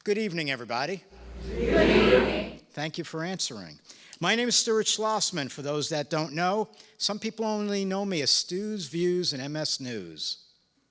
Good evening, everybody. Good evening. Thank you for answering. My name is Stuart Schlossman. For those that don't know, some people only know me as Stu's Views and MS News.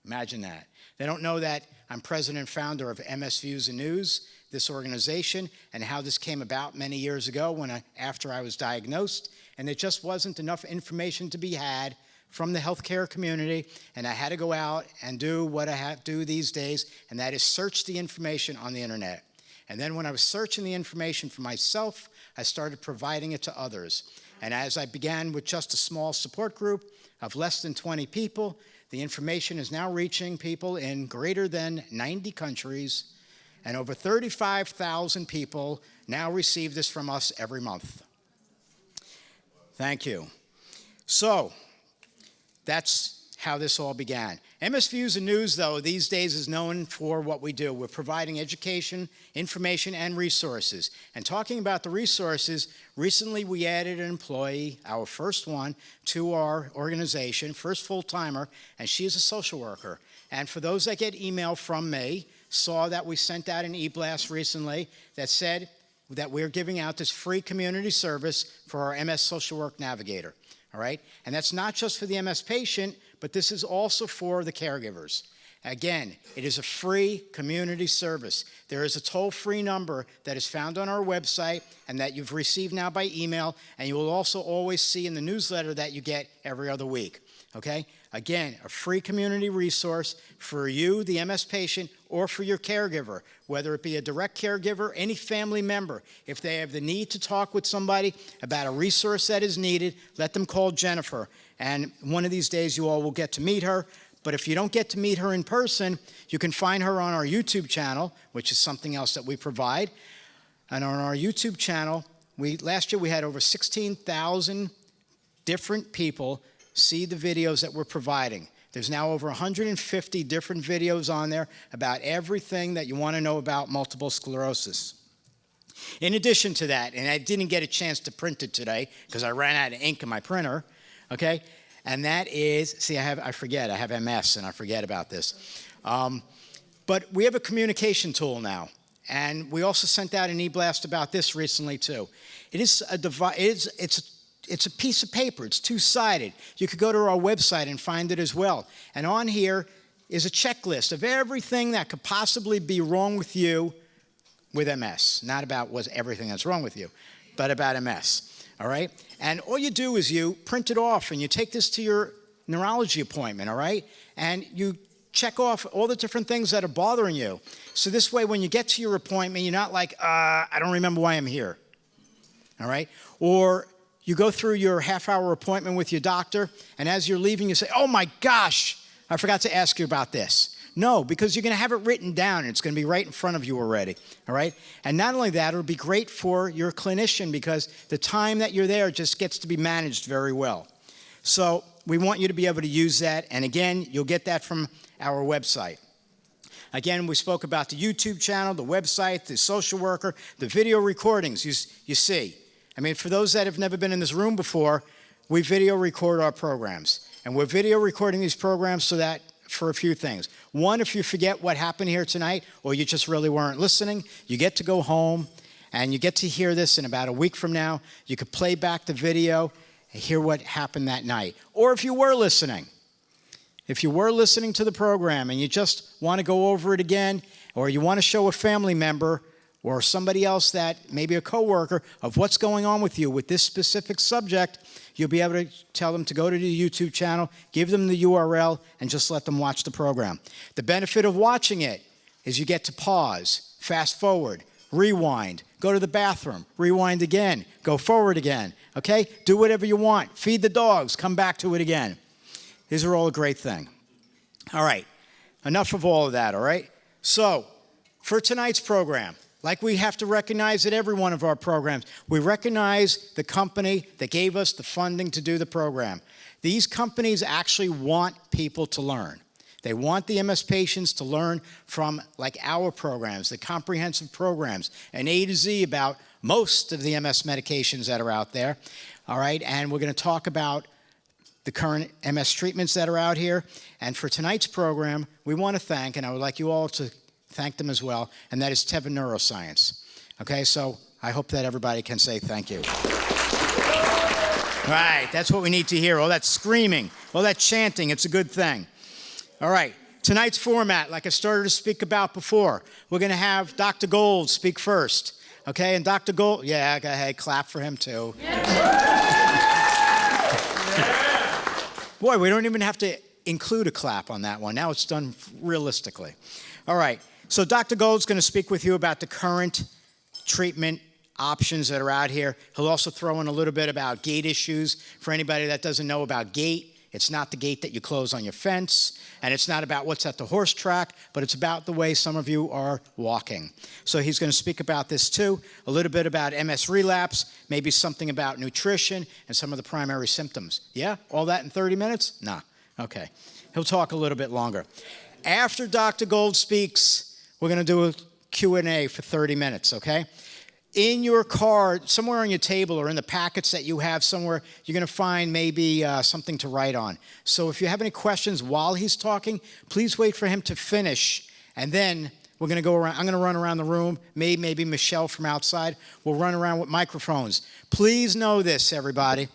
Imagine that. They don't know that I'm president and founder of MS Views and News, this organization, and how this came about many years ago after I was diagnosed, and there just wasn't enough information to be had from the healthcare community, and I had to go out and do what I have to do these days, and that is search the information on the internet. And then when I was searching the information for myself, I started providing it to others. And as I began with just a small support group of less than 20 people, the information is now reaching people in greater than 90 countries, and over 35,000 people now receive this from us every month. Thank you. So, that's how this all began. MS Views and News, though, these days is known for what we do. We're providing education, information, and resources. And talking about the resources, recently we added an employee, our first one, to our organization, first full-timer, and she is a social worker. And for those that get email from me, saw that we sent out an e-blast recently that said that we're giving out this free community service for our MS Social Work Navigator. All right? And that's not just for the MS patient, but this is also for the caregivers. Again, it is a free community service. There is a toll-free number that is found on our website and that you've received now by email, and you will also always see in the newsletter that you get every other week. Okay? Again, a free community resource for you, the MS patient, or for your caregiver, whether it be a direct caregiver, any family member. If they have the need to talk with somebody about a resource that is needed, let them call Jennifer. And one of these days you all will get to meet her. But if you don't get to meet her in person, you can find her on our YouTube channel, which is something else that we provide. And on our YouTube channel, last year we had over 16,000 different people see the videos that we're providing. There's now over 150 different videos on there about everything that you want to know about multiple sclerosis. In addition to that, and I didn't get a chance to print it today because I ran out of ink in my printer, okay? And that is, see, I have MS and I forget about this. But we have a communication tool now. And we also sent out an e-blast about this recently too. It is a device, it's a piece of paper. It's two-sided. You could go to our website and find it as well. And on here is a checklist of everything that could possibly be wrong with you with MS. Not about everything that's wrong with you, but about MS. All right? And all you do is you print it off and you take this to your neurology appointment, all right? And you check off all the different things that are bothering you. So this way, when you get to your appointment, you're not like, I don't remember why I'm here. All right? Or you go through your half-hour appointment with your doctor, and as you're leaving, you say, oh my gosh, I forgot to ask you about this. No, because you're going to have it written down, and it's going to be right in front of you already, all right? And not only that, it'll be great for your clinician because the time that you're there just gets to be managed very well. So we want you to be able to use that, and again, you'll get that from our website. Again, we spoke about the YouTube channel, the website, the social worker, the video recordings you see. I mean, for those that have never been in this room before, we video record our programs. And we're video recording these programs so that for a few things. One, if you forget what happened here tonight, or you just really weren't listening, you get to go home and you get to hear this in about a week from now. You could play back the video and hear what happened that night. Or if you were listening to the program and you just want to go over it again, or you want to show a family member or somebody else that, maybe a coworker, of what's going on with you with this specific subject, you'll be able to tell them to go to the YouTube channel, give them the URL, and just let them watch the program. The benefit of watching it is you get to pause, fast forward, rewind, go to the bathroom, rewind again, go forward again, okay? Do whatever you want. Feed the dogs, come back to it again. These are all a great thing. All right, enough of all of that, all right? So, for tonight's program, like we have to recognize at every one of our programs, we recognize the company that gave us the funding to do the program. These companies actually want people to learn. They want the MS patients to learn from, like, our programs, the comprehensive programs, an A to Z about most of the MS medications that are out there. All right, and we're going to talk about the current MS treatments that are out here. And for tonight's program, we want to thank, and I would like you all to thank them as well, and that is Teva Neuroscience. Okay, so I hope that everybody can say thank you. Right, that's what we need to hear. All that screaming, all that chanting, it's a good thing. All right, tonight's format, like I started to speak about before, we're going to have Dr. Gold speak first. Okay, and Dr. Gold, yeah, go ahead, clap for him too. Boy, we don't even have to include a clap on that one. Now it's done realistically. All right, so Dr. Gold's going to speak with you about the current treatment options that are out here. He'll also throw in a little bit about gait issues. For anybody that doesn't know about gait, it's not the gate that you close on your fence, and it's not about what's at the horse track, but it's about the way some of you are walking. So he's going to speak about this too, a little bit about MS relapse, maybe something about nutrition, and some of the primary symptoms. Yeah? All that in 30 minutes? Nah. Okay. He'll talk a little bit longer. After Dr. Gold speaks, we're going to do a Q&A for 30 minutes, okay? In your car, somewhere on your table or in the packets that you have somewhere, you're going to find maybe something to write on. So if you have any questions while he's talking, please wait for him to finish, and then we're going to go around. I'm going to run around the room. Maybe Michelle from outside will run around with microphones. Please know this, everybody.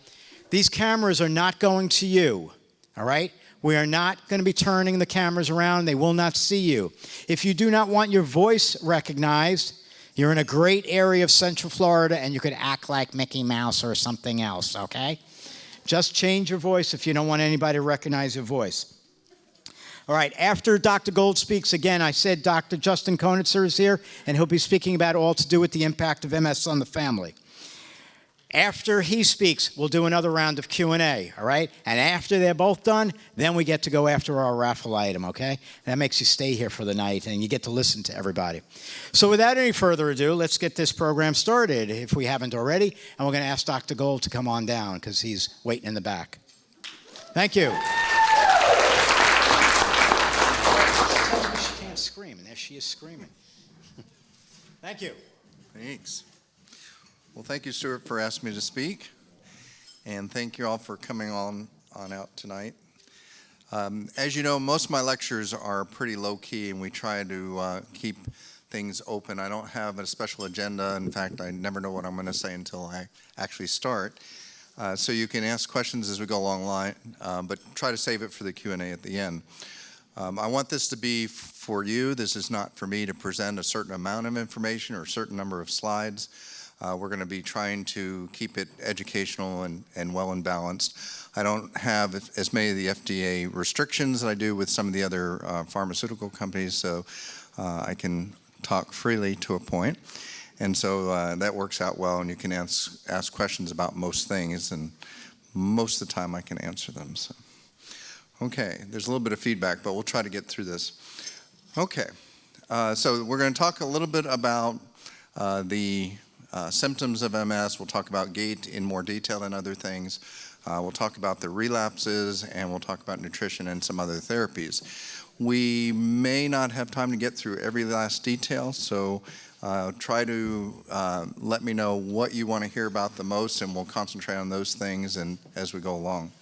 These cameras are not going to you, all right? We are not going to be turning the cameras around. They will not see you. If you do not want your voice recognized, you're in a great area of Central Florida, and you could act like Mickey Mouse or something else, okay? Just change your voice if you don't want anybody to recognize your voice. All right, after Dr. Gold speaks, again, I said Dr. Justin Konitzer is here, and he'll be speaking about all to do with the impact of MS on the family. After he speaks, we'll do another round of Q&A, all right? And after they're both done, then we get to go after our raffle item, okay? That makes you stay here for the night, and you get to listen to everybody. So without any further ado, let's get this program started, if we haven't already. And we're going to ask Dr. Gold to come on down, because he's waiting in the back. Thank you. She can't scream, and there she is screaming. Thank you. Thanks. Well, thank you, Stuart, for asking me to speak, and thank you all for coming on out tonight. As you know, most of my lectures are pretty low-key, and we try to keep things open. I don't have a special agenda. In fact, I never know what I'm going to say until I actually start. So you can ask questions as we go along, but try to save it for the Q&A at the end. I want this to be for you. This is not for me to present a certain amount of information or a certain number of slides. We're going to be trying to keep it educational and well and balanced. I don't have as many of the FDA restrictions that I do with some of the other pharmaceutical companies, so I can talk freely to a point. And so that works out well, and you can ask questions about most things, and most of the time I can answer them. So. Okay, there's a little bit of feedback, but we'll try to get through this. Okay, so we're going to talk a little bit about the symptoms of MS. We'll talk about gait in more detail and other things. We'll talk about the relapses, and we'll talk about nutrition and some other therapies. We may not have time to get through every last detail, so try to let me know what you want to hear about the most, and we'll concentrate on those things and as we go along.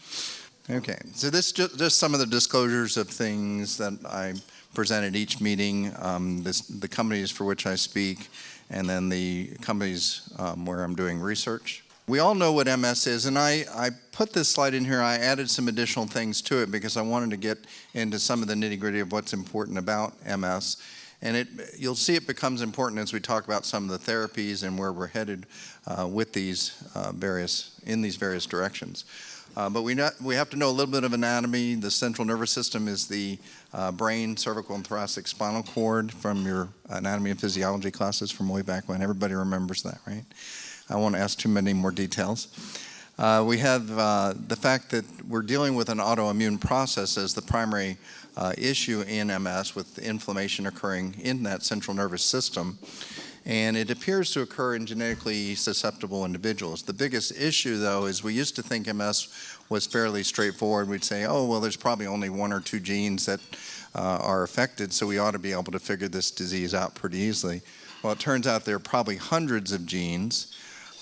Okay, so this is just some of the disclosures of things that I present at each meeting, the companies for which I speak, and then the companies where I'm doing research. We all know what MS is, and I put this slide in here. I added some additional things to it because I wanted to get into some of the nitty-gritty of what's important about MS. And you'll see it becomes important as we talk about some of the therapies and where we're headed with these in these various directions. But we have to know a little bit of anatomy. The central nervous system is the brain, cervical, and thoracic spinal cord from your anatomy and physiology classes from way back when. Everybody remembers that, right? I won't ask too many more details. We have the fact that we're dealing with an autoimmune process as the primary issue in MS, with inflammation occurring in that central nervous system. And it appears to occur in genetically susceptible individuals. The biggest issue, though, is we used to think MS was fairly straightforward. We'd say, oh, well, there's probably only 1 or 2 genes that are affected, so we ought to be able to figure this disease out pretty easily. Well, it turns out there are probably hundreds of genes,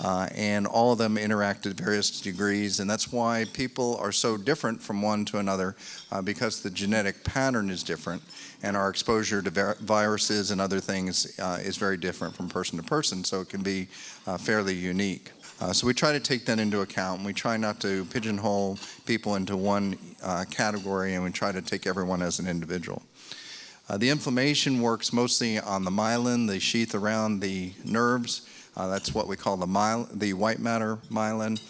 and all of them interact at various degrees, and that's why people are so different from one to another, because the genetic pattern is different, and our exposure to viruses and other things is very different from person to person, so it can be fairly unique. So we try to take that into account, and we try not to pigeonhole people into one category, and we try to take everyone as an individual. The inflammation works mostly on the myelin, the sheath around the nerves. That's what we call the white matter myelin.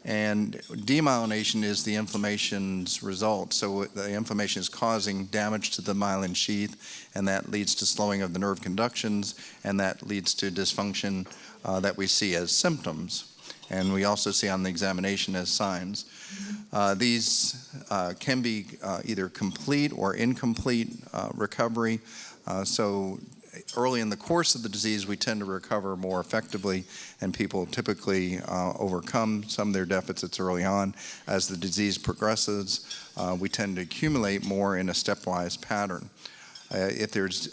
And demyelination is the inflammation's result. So the inflammation is causing damage to the myelin sheath, and that leads to slowing of the nerve conductions, and that leads to dysfunction that we see as symptoms. And we also see on the examination as signs. These can be either complete or incomplete recovery. So early in the course of the disease, we tend to recover more effectively, and people typically overcome some of their deficits early on. As the disease progresses, we tend to accumulate more in a stepwise pattern. If there's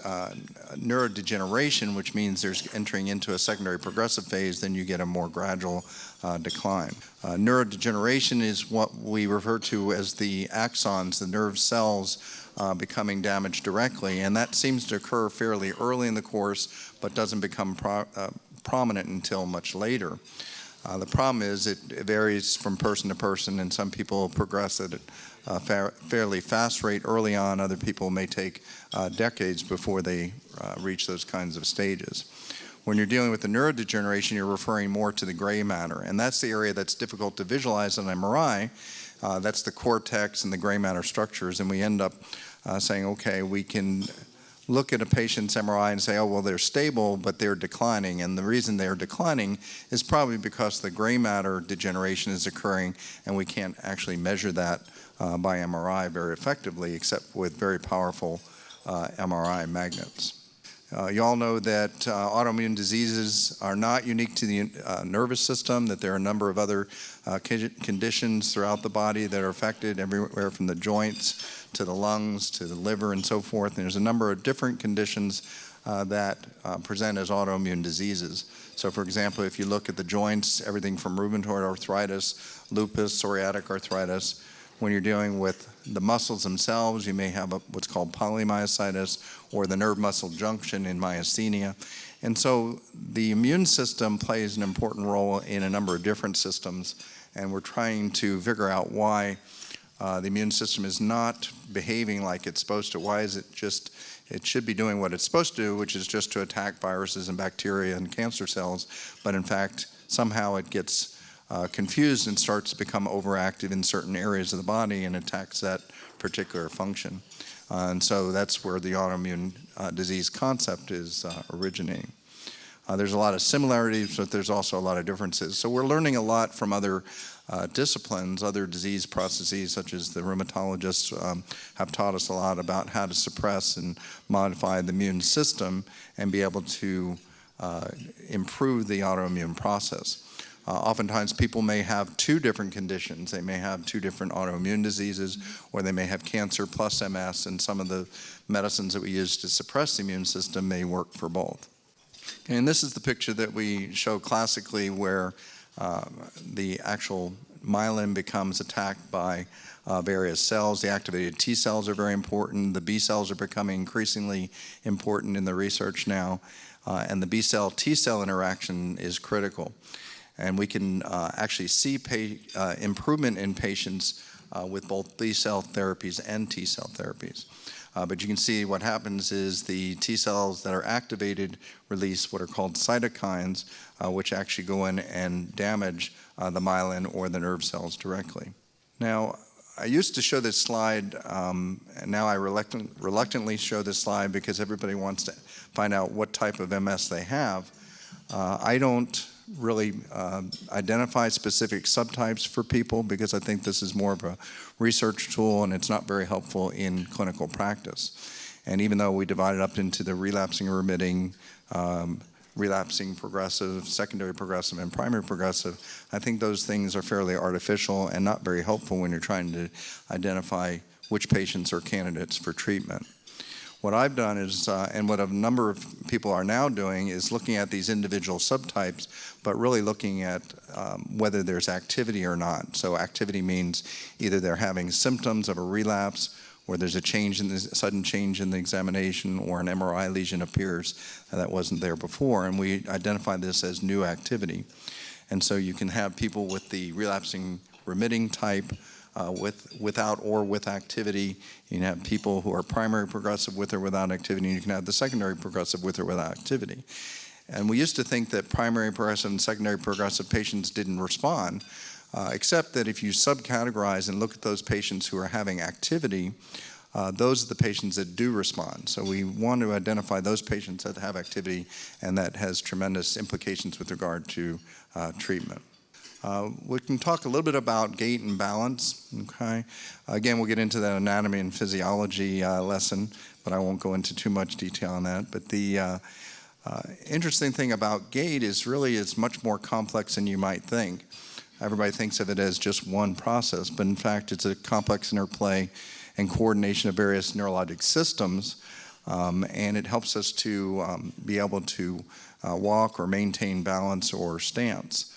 neurodegeneration, which means there's entering into a secondary progressive phase, then you get a more gradual decline. Neurodegeneration is what we refer to as the axons, the nerve cells becoming damaged directly, and that seems to occur fairly early in the course, but doesn't become prominent until much later. The problem is it varies from person to person, and some people progress at a fairly fast rate early on. Other people may take decades before they reach those kinds of stages. When you're dealing with the neurodegeneration, you're referring more to the gray matter, and that's the area that's difficult to visualize on MRI. That's the cortex and the gray matter structures, and we end up saying, okay, we can look at a patient's MRI and say, oh, well, they're stable, but they're declining. And the reason they're declining is probably because the gray matter degeneration is occurring, and we can't actually measure that by MRI very effectively, except with very powerful MRI magnets. You all know that autoimmune diseases are not unique to the nervous system, that there are a number of other conditions throughout the body that are affected, everywhere from the joints to the lungs to the liver and so forth. And there's a number of different conditions that present as autoimmune diseases. So for example, if you look at the joints, everything from rheumatoid arthritis, lupus, psoriatic arthritis. When you're dealing with the muscles themselves, you may have what's called polymyositis, or the nerve muscle junction in myasthenia. And so the immune system plays an important role in a number of different systems, and we're trying to figure out why the immune system is not behaving like it's supposed to. Why is it just, it should be doing what it's supposed to do, which is just to attack viruses and bacteria and cancer cells, but in fact, somehow it gets confused and starts to become overactive in certain areas of the body and attacks that particular function. And so that's where the autoimmune disease concept is originating. There's a lot of similarities, but there's also a lot of differences. So we're learning a lot from other disciplines, other disease processes, such as the rheumatologists have taught us a lot about how to suppress and modify the immune system and be able to improve the autoimmune process. Oftentimes people may have two different conditions. They may have two different autoimmune diseases, or they may have cancer plus MS, and some of the medicines that we use to suppress the immune system may work for both. And this is the picture that we show classically where the actual myelin becomes attacked by various cells. The activated T cells are very important. The B cells are becoming increasingly important in the research now, and the B cell T cell interaction is critical. And we can actually see improvement in patients with both B cell therapies and T cell therapies. But you can see what happens is the T cells that are activated release what are called cytokines, which actually go in and damage the myelin or the nerve cells directly. Now, I used to show this slide, and now I reluctantly show this slide because everybody wants to find out what type of MS they have. I don't really identify specific subtypes for people because I think this is more of a research tool and it's not very helpful in clinical practice. And even though we divide it up into the relapsing or remitting, relapsing progressive, secondary progressive, and primary progressive, I think those things are fairly artificial and not very helpful when you're trying to identify which patients are candidates for treatment. What I've done is, and what a number of people are now doing, is looking at these individual subtypes, but really looking at whether there's activity or not. So activity means either they're having symptoms of a relapse, or there's a sudden change in the examination, or an MRI lesion appears that wasn't there before, and we identify this as new activity. And so you can have people with the relapsing remitting type, without or with activity. You can have people who are primary progressive with or without activity, and you can have the secondary progressive with or without activity. And we used to think that primary progressive and secondary progressive patients didn't respond, except that if you subcategorize and look at those patients who are having activity, those are the patients that do respond. So we want to identify those patients that have activity, and that has tremendous implications with regard to treatment. We can talk a little bit about gait and balance, okay? Again, we'll get into that anatomy and physiology lesson, but I won't go into too much detail on that. But the interesting thing about gait is really it's much more complex than you might think. Everybody thinks of it as just one process, but in fact it's a complex interplay and coordination of various neurologic systems, and it helps us to be able to walk or maintain balance or stance.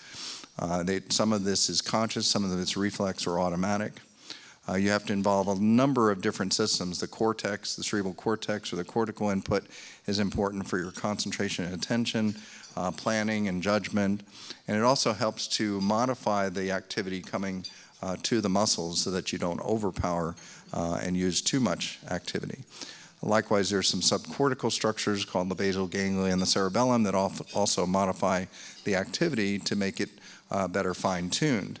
Some of this is conscious, some of it's reflex or automatic. You have to involve a number of different systems. The cortex, the cerebral cortex, or the cortical input is important for your concentration and attention, planning and judgment. And it also helps to modify the activity coming to the muscles so that you don't overpower and use too much activity. Likewise, there's some subcortical structures called the basal ganglia and the cerebellum that also modify the activity to make it better fine-tuned.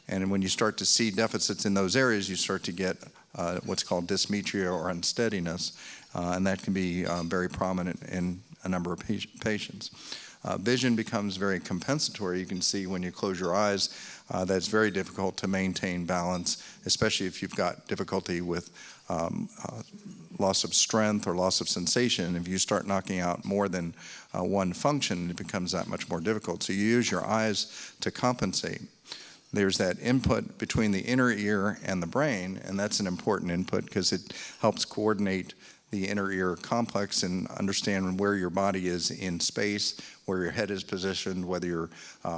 And when you start to see deficits in those areas, you start to get what's called dysmetria or unsteadiness, and that can be very prominent in a number of patients. Vision becomes very compensatory. You can see when you close your eyes that it's very difficult to maintain balance, especially if you've got difficulty with loss of strength or loss of sensation. If you start knocking out more than one function, it becomes that much more difficult. So you use your eyes to compensate. There's that input between the inner ear and the brain, and that's an important input because it helps coordinate the inner ear complex and understand where your body is in space, where your head is positioned, whether you're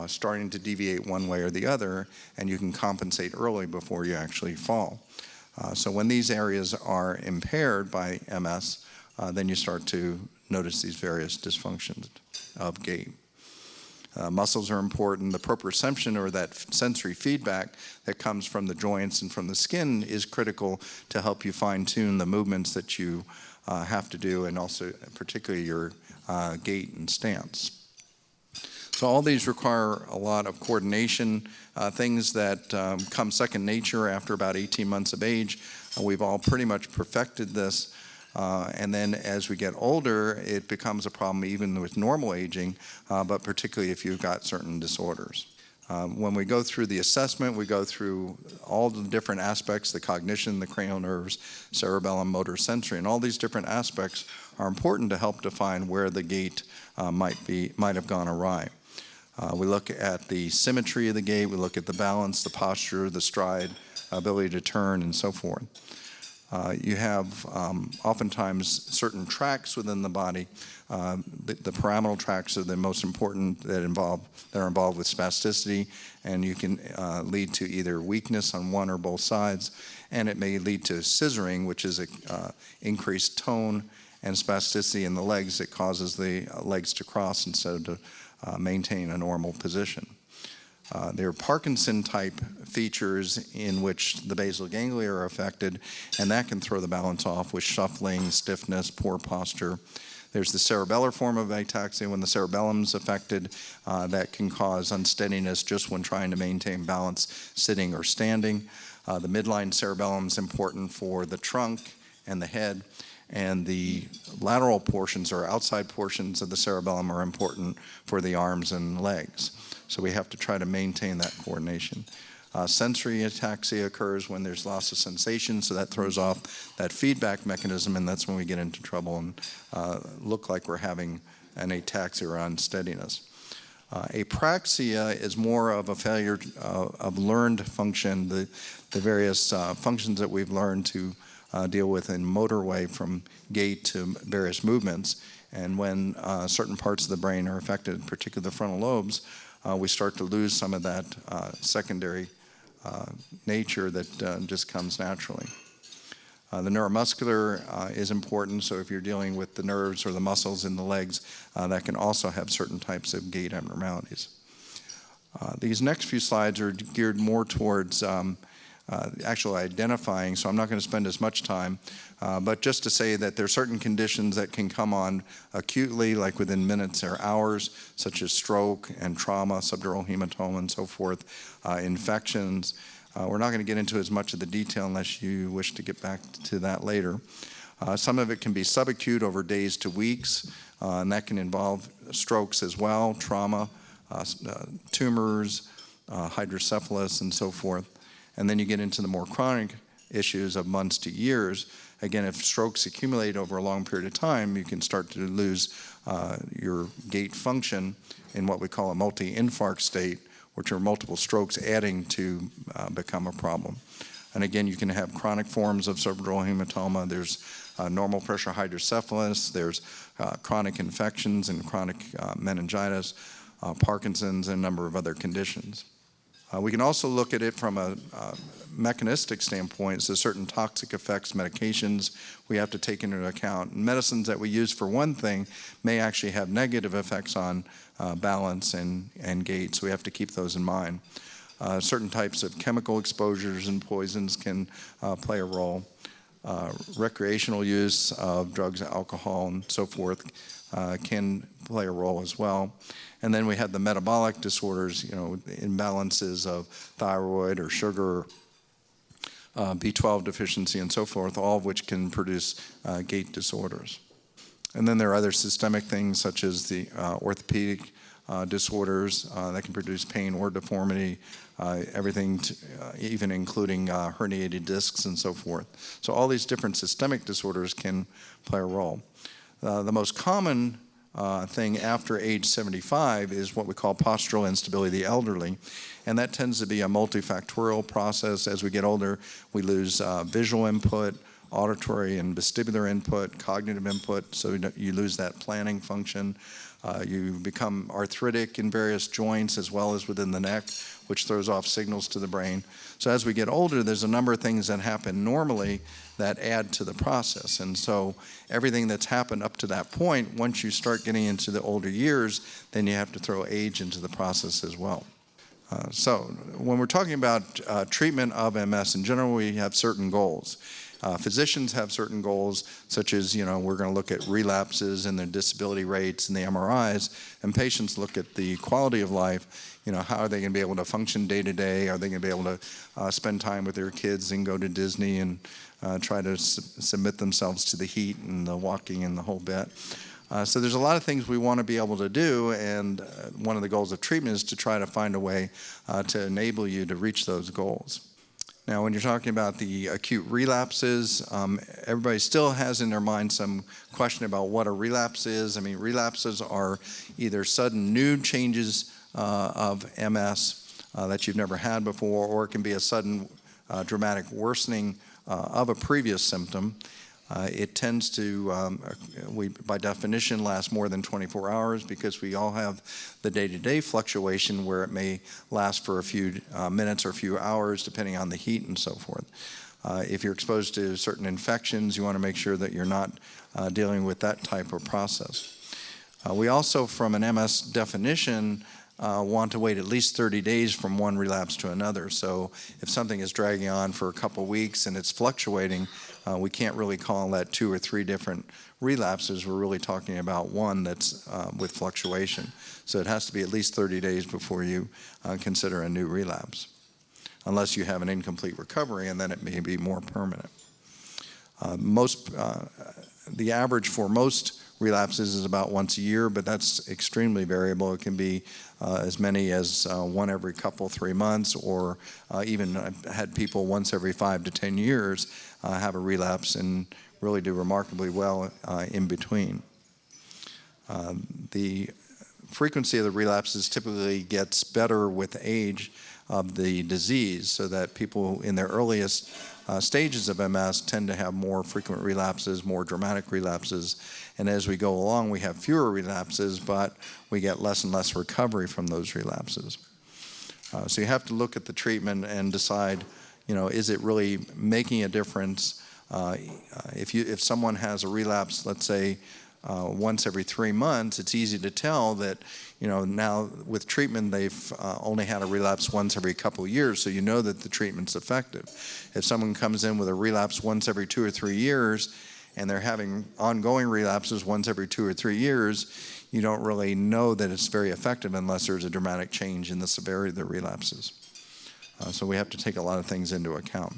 starting to deviate one way or the other, and you can compensate early before you actually fall. So when these areas are impaired by MS, then you start to notice these various dysfunctions of gait. Muscles are important. The proprioception, or that sensory feedback that comes from the joints and from the skin, is critical to help you fine-tune the movements that you have to do, and also particularly your gait and stance. So all these require a lot of coordination, things that come second nature after about 18 months of age. We've all pretty much perfected this. And then as we get older, it becomes a problem even with normal aging, but particularly if you've got certain disorders. When we go through the assessment, we go through all the different aspects, the cognition, the cranial nerves, cerebellum, motor, sensory, and all these different aspects are important to help define where the gait might have gone awry. We look at the symmetry of the gait, we look at the balance, the posture, the stride, ability to turn, and so forth. You have oftentimes certain tracts within the body. The pyramidal tracts are the most important that are involved with spasticity, and you can lead to either weakness on one or both sides, and it may lead to scissoring, which is increased tone and spasticity in the legs that causes the legs to cross instead of to maintain a normal position. There are Parkinson-type features in which the basal ganglia are affected, and that can throw the balance off with shuffling, stiffness, poor posture. There's the cerebellar form of ataxia. When the cerebellum's affected, that can cause unsteadiness just when trying to maintain balance sitting or standing. The midline cerebellum is important for the trunk and the head, and the lateral portions or outside portions of the cerebellum are important for the arms and legs. So we have to try to maintain that coordination. Sensory ataxia occurs when there's loss of sensation, so that throws off that feedback mechanism, and that's when we get into trouble and look like we're having an ataxia or unsteadiness. Apraxia is more of a failure of learned function, the various functions that we've learned to deal with in motorway from gait to various movements. And when certain parts of the brain are affected, particularly the frontal lobes, we start to lose some of that secondary nature that just comes naturally. The neuromuscular is important, so if you're dealing with the nerves or the muscles in the legs, that can also have certain types of gait abnormalities. These next few slides are geared more towards actually identifying, so I'm not going to spend as much time, but just to say that there are certain conditions that can come on acutely, like within minutes or hours, such as stroke and trauma, subdural hematoma, and so forth, infections. We're not going to get into as much of the detail unless you wish to get back to that later. Some of it can be subacute over days to weeks, and that can involve strokes as well, trauma, tumors, hydrocephalus, and so forth. And then you get into the more chronic issues of months to years. Again, if strokes accumulate over a long period of time, you can start to lose your gait function in what we call a multi-infarct state, which are multiple strokes adding to become a problem. And again, you can have chronic forms of subdural hematoma. There's normal pressure hydrocephalus. There's chronic infections and chronic meningitis, Parkinson's, and a number of other conditions. We can also look at it from a mechanistic standpoint, so certain toxic effects, medications we have to take into account. Medicines that we use for one thing may actually have negative effects on balance and gait, so we have to keep those in mind. Certain types of chemical exposures and poisons can play a role. Recreational use of drugs, alcohol, and so forth can play a role as well. And then we have the metabolic disorders, imbalances of thyroid or sugar, B12 deficiency, and so forth, all of which can produce gait disorders. And then there are other systemic things such as the orthopedic disorders that can produce pain or deformity, everything even including herniated discs and so forth. So all these different systemic disorders can play a role. The most common thing after age 75 is what we call postural instability of the elderly, and that tends to be a multifactorial process. As we get older, we lose visual input, auditory and vestibular input, cognitive input, so you lose that planning function. You become arthritic in various joints as well as within the neck, which throws off signals to the brain. So as we get older, there's a number of things that happen normally that add to the process. And so everything that's happened up to that point, once you start getting into the older years, then you have to throw age into the process as well. So when we're talking about treatment of MS, in general, we have certain goals. Physicians have certain goals, such as, we're going to look at relapses and their disability rates and the MRIs, and patients look at the quality of life. How are they going to be able to function day to day? Are they going to be able to spend time with their kids and go to Disney and try to submit themselves to the heat and the walking and the whole bit? So there's a lot of things we want to be able to do, and one of the goals of treatment is to try to find a way to enable you to reach those goals. Now, when you're talking about the acute relapses, everybody still has in their mind some question about what a relapse is. I mean, relapses are either sudden new changes of MS that you've never had before, or it can be a sudden dramatic worsening of a previous symptom. It tends to, by definition, last more than 24 hours because we all have the day-to-day fluctuation where it may last for a few minutes or a few hours depending on the heat and so forth. If you're exposed to certain infections, you want to make sure that you're not dealing with that type of process. We also, from an MS definition, want to wait at least 30 days from one relapse to another. So if something is dragging on for a couple weeks and it's fluctuating, we can't really call that 2 or 3 different relapses. We're really talking about one that's with fluctuation. So it has to be at least 30 days before you consider a new relapse, unless you have an incomplete recovery, and then it may be more permanent. The average for most relapses is about once a year, but that's extremely variable. It can be as many as one every 3 months, or even I've had people once every 5 to 10 years have a relapse and really do remarkably well in between. The frequency of the relapses typically gets better with age of the disease, so that people in their earliest stages of MS tend to have more frequent relapses, more dramatic relapses, and as we go along, we have fewer relapses, but we get less and less recovery from those relapses. So you have to look at the treatment and decide, is it really making a difference? If someone has a relapse, let's say, once every 3 months, it's easy to tell that, now with treatment, they've only had a relapse once every couple of years, so you know that the treatment's effective. If someone comes in with a relapse once every 2 or 3 years, and they're having ongoing relapses once every 2 or 3 years, you don't really know that it's very effective unless there's a dramatic change in the severity of the relapses. So we have to take a lot of things into account.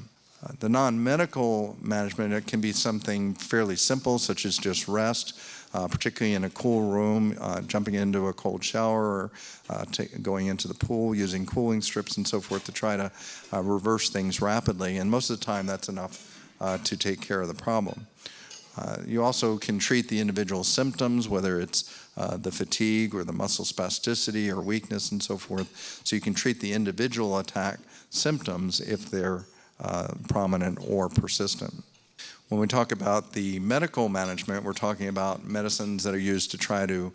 The non-medical management, it can be something fairly simple, such as just rest, particularly in a cool room, jumping into a cold shower, or going into the pool, using cooling strips and so forth to try to reverse things rapidly. And most of the time, that's enough to take care of the problem. You also can treat the individual symptoms, whether it's the fatigue or the muscle spasticity or weakness and so forth. So you can treat the individual attack symptoms if they're prominent or persistent. When we talk about the medical management, we're talking about medicines that are used to try to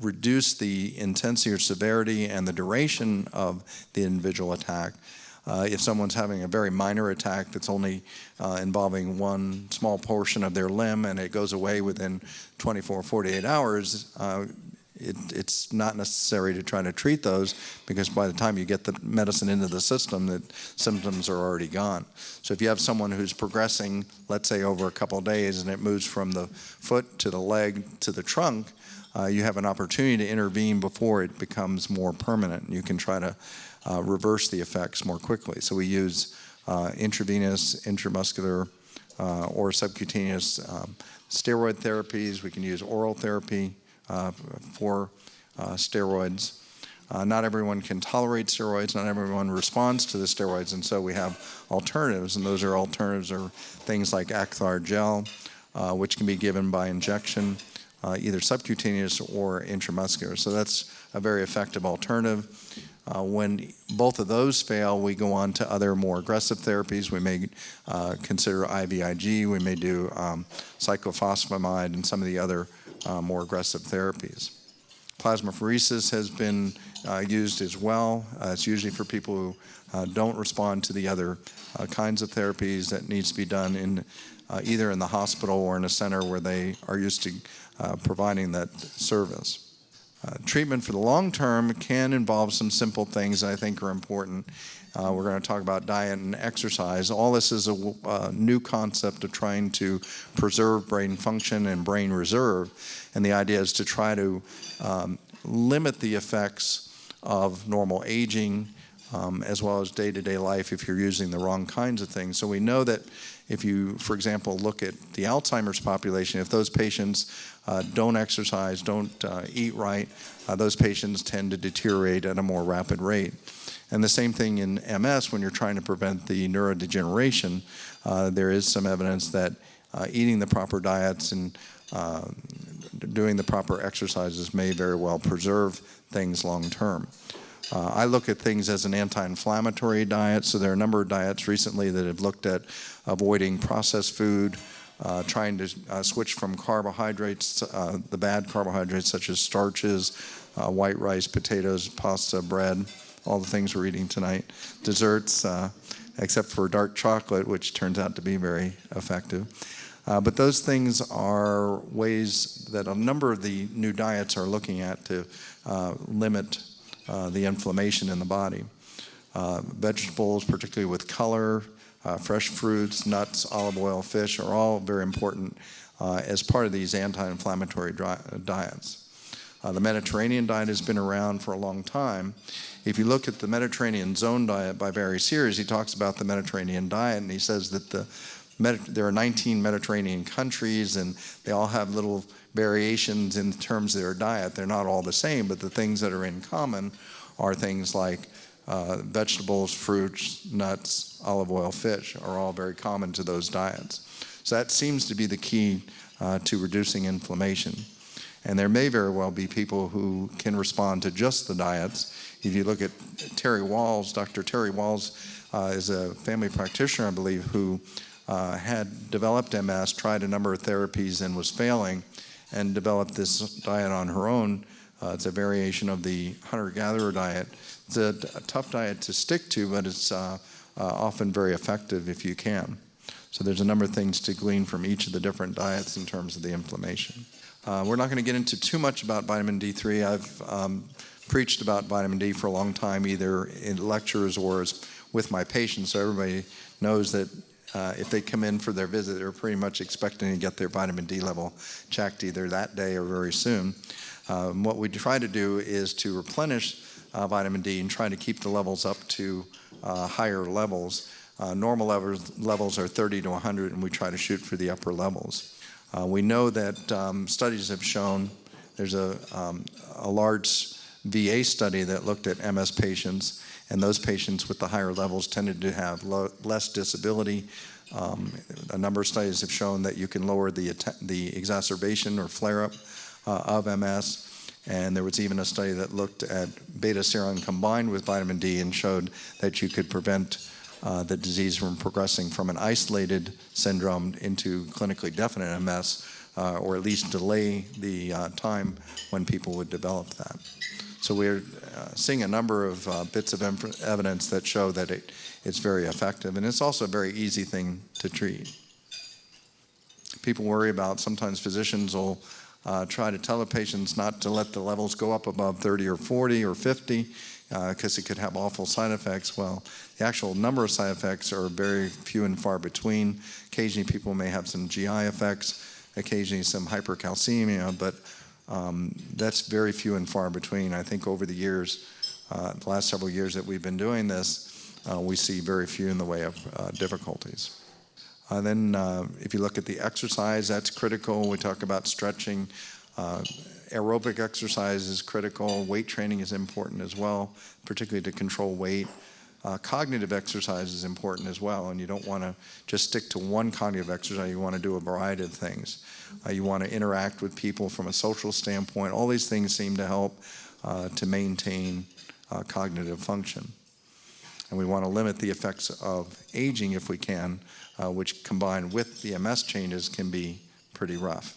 reduce the intensity or severity and the duration of the individual attack. If someone's having a very minor attack that's only involving one small portion of their limb and it goes away within 24 or 48 hours, it's not necessary to try to treat those, because by the time you get the medicine into the system, the symptoms are already gone. So if you have someone who's progressing, let's say over a couple of days, and it moves from the foot to the leg to the trunk, you have an opportunity to intervene before it becomes more permanent. You can try to reverse the effects more quickly. So we use intravenous, intramuscular, or subcutaneous steroid therapies. We can use oral therapy for steroids. Not everyone can tolerate steroids, not everyone responds to the steroids, and so we have alternatives, and those alternatives are things like Acthar gel, which can be given by injection, either subcutaneous or intramuscular. So that's a very effective alternative. When both of those fail, we go on to other more aggressive therapies. We may consider IVIG, we may do cyclophosphamide and some of the other more aggressive therapies. Plasmapheresis has been used as well. It's usually for people who don't respond to the other kinds of therapies that needs to be done in either in the hospital or in a center where they are used to providing that service. Treatment for the long term can involve some simple things that I think are important. We're going to talk about diet and exercise. All this is a new concept of trying to preserve brain function and brain reserve. And the idea is to try to limit the effects of normal aging as well as day-to-day life if you're using the wrong kinds of things. So we know that if you, for example, look at the Alzheimer's population, if those patients don't exercise, don't eat right, those patients tend to deteriorate at a more rapid rate. And the same thing in MS, when you're trying to prevent the neurodegeneration, there is some evidence that eating the proper diets and doing the proper exercises may very well preserve things long term. I look at things as an anti-inflammatory diet, so there are a number of diets recently that have looked at avoiding processed food, trying to switch from carbohydrates, the bad carbohydrates such as starches, white rice, potatoes, pasta, bread, all the things we're eating tonight, desserts, except for dark chocolate, which turns out to be very effective. But those things are ways that a number of the new diets are looking at to limit the inflammation in the body. Vegetables, particularly with color, fresh fruits, nuts, olive oil, fish are all very important as part of these anti-inflammatory diets. The Mediterranean diet has been around for a long time. If you look at the Mediterranean Zone diet by Barry Sears, he talks about the Mediterranean diet, and he says that there are 19 Mediterranean countries, and they all have little variations in terms of their diet. They're not all the same, but the things that are in common are things like vegetables, fruits, nuts, olive oil, fish are all very common to those diets. So that seems to be the key to reducing inflammation. And there may very well be people who can respond to just the diets. If you look at Terry Walls, Dr. Terry Walls is a family practitioner, I believe, who had developed MS, tried a number of therapies and was failing, and developed this diet on her own. It's a variation of the hunter-gatherer diet. It's a tough diet to stick to, but it's often very effective if you can. So there's a number of things to glean from each of the different diets in terms of the inflammation. We're not going to get into too much about vitamin D3. I've preached about vitamin D for a long time, either in lectures or with my patients, so everybody knows that if they come in for their visit, they're pretty much expecting to get their vitamin D level checked either that day or very soon. What we try to do is to replenish vitamin D and try to keep the levels up to higher levels. Normal levels are 30 to 100, and we try to shoot for the upper levels. We know that studies have shown, there's a large VA study that looked at MS patients, and those patients with the higher levels tended to have less disability. A number of studies have shown that you can lower the exacerbation or flare-up of MS. And there was even a study that looked at beta seron combined with vitamin D and showed that you could prevent the disease from progressing from an isolated syndrome into clinically definite MS, or at least delay the time when people would develop that. So we're seeing a number of bits of evidence that show that it's very effective, and it's also a very easy thing to treat. People worry about, sometimes physicians will try to tell the patients not to let the levels go up above 30 or 40 or 50 because it could have awful side effects. Well, the actual number of side effects are very few and far between. Occasionally people may have some GI effects, occasionally some hypercalcemia, but that's very few and far between. I think over the years, the last several years that we've been doing this, we see very few in the way of difficulties. Then if you look at the exercise, that's critical. We talk about stretching. Aerobic exercise is critical. Weight training is important as well, particularly to control weight. Cognitive exercise is important as well, and you don't want to just stick to one cognitive exercise. You want to do a variety of things. You want to interact with people from a social standpoint. All these things seem to help to maintain cognitive function. And we want to limit the effects of aging if we can, which combined with the MS changes can be pretty rough.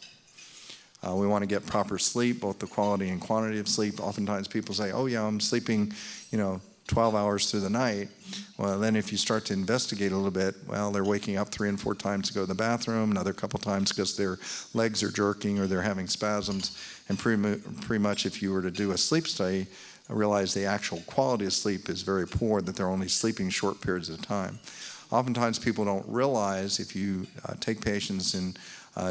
We want to get proper sleep, both the quality and quantity of sleep. Oftentimes people say, oh yeah, I'm sleeping, 12 hours through the night. Well, then if you start to investigate a little bit, well, they're waking up 3 and 4 times to go to the bathroom, another couple times because their legs are jerking or they're having spasms. And pretty much if you were to do a sleep study, realize the actual quality of sleep is very poor, that they're only sleeping short periods of time. Oftentimes people don't realize, if you take patients and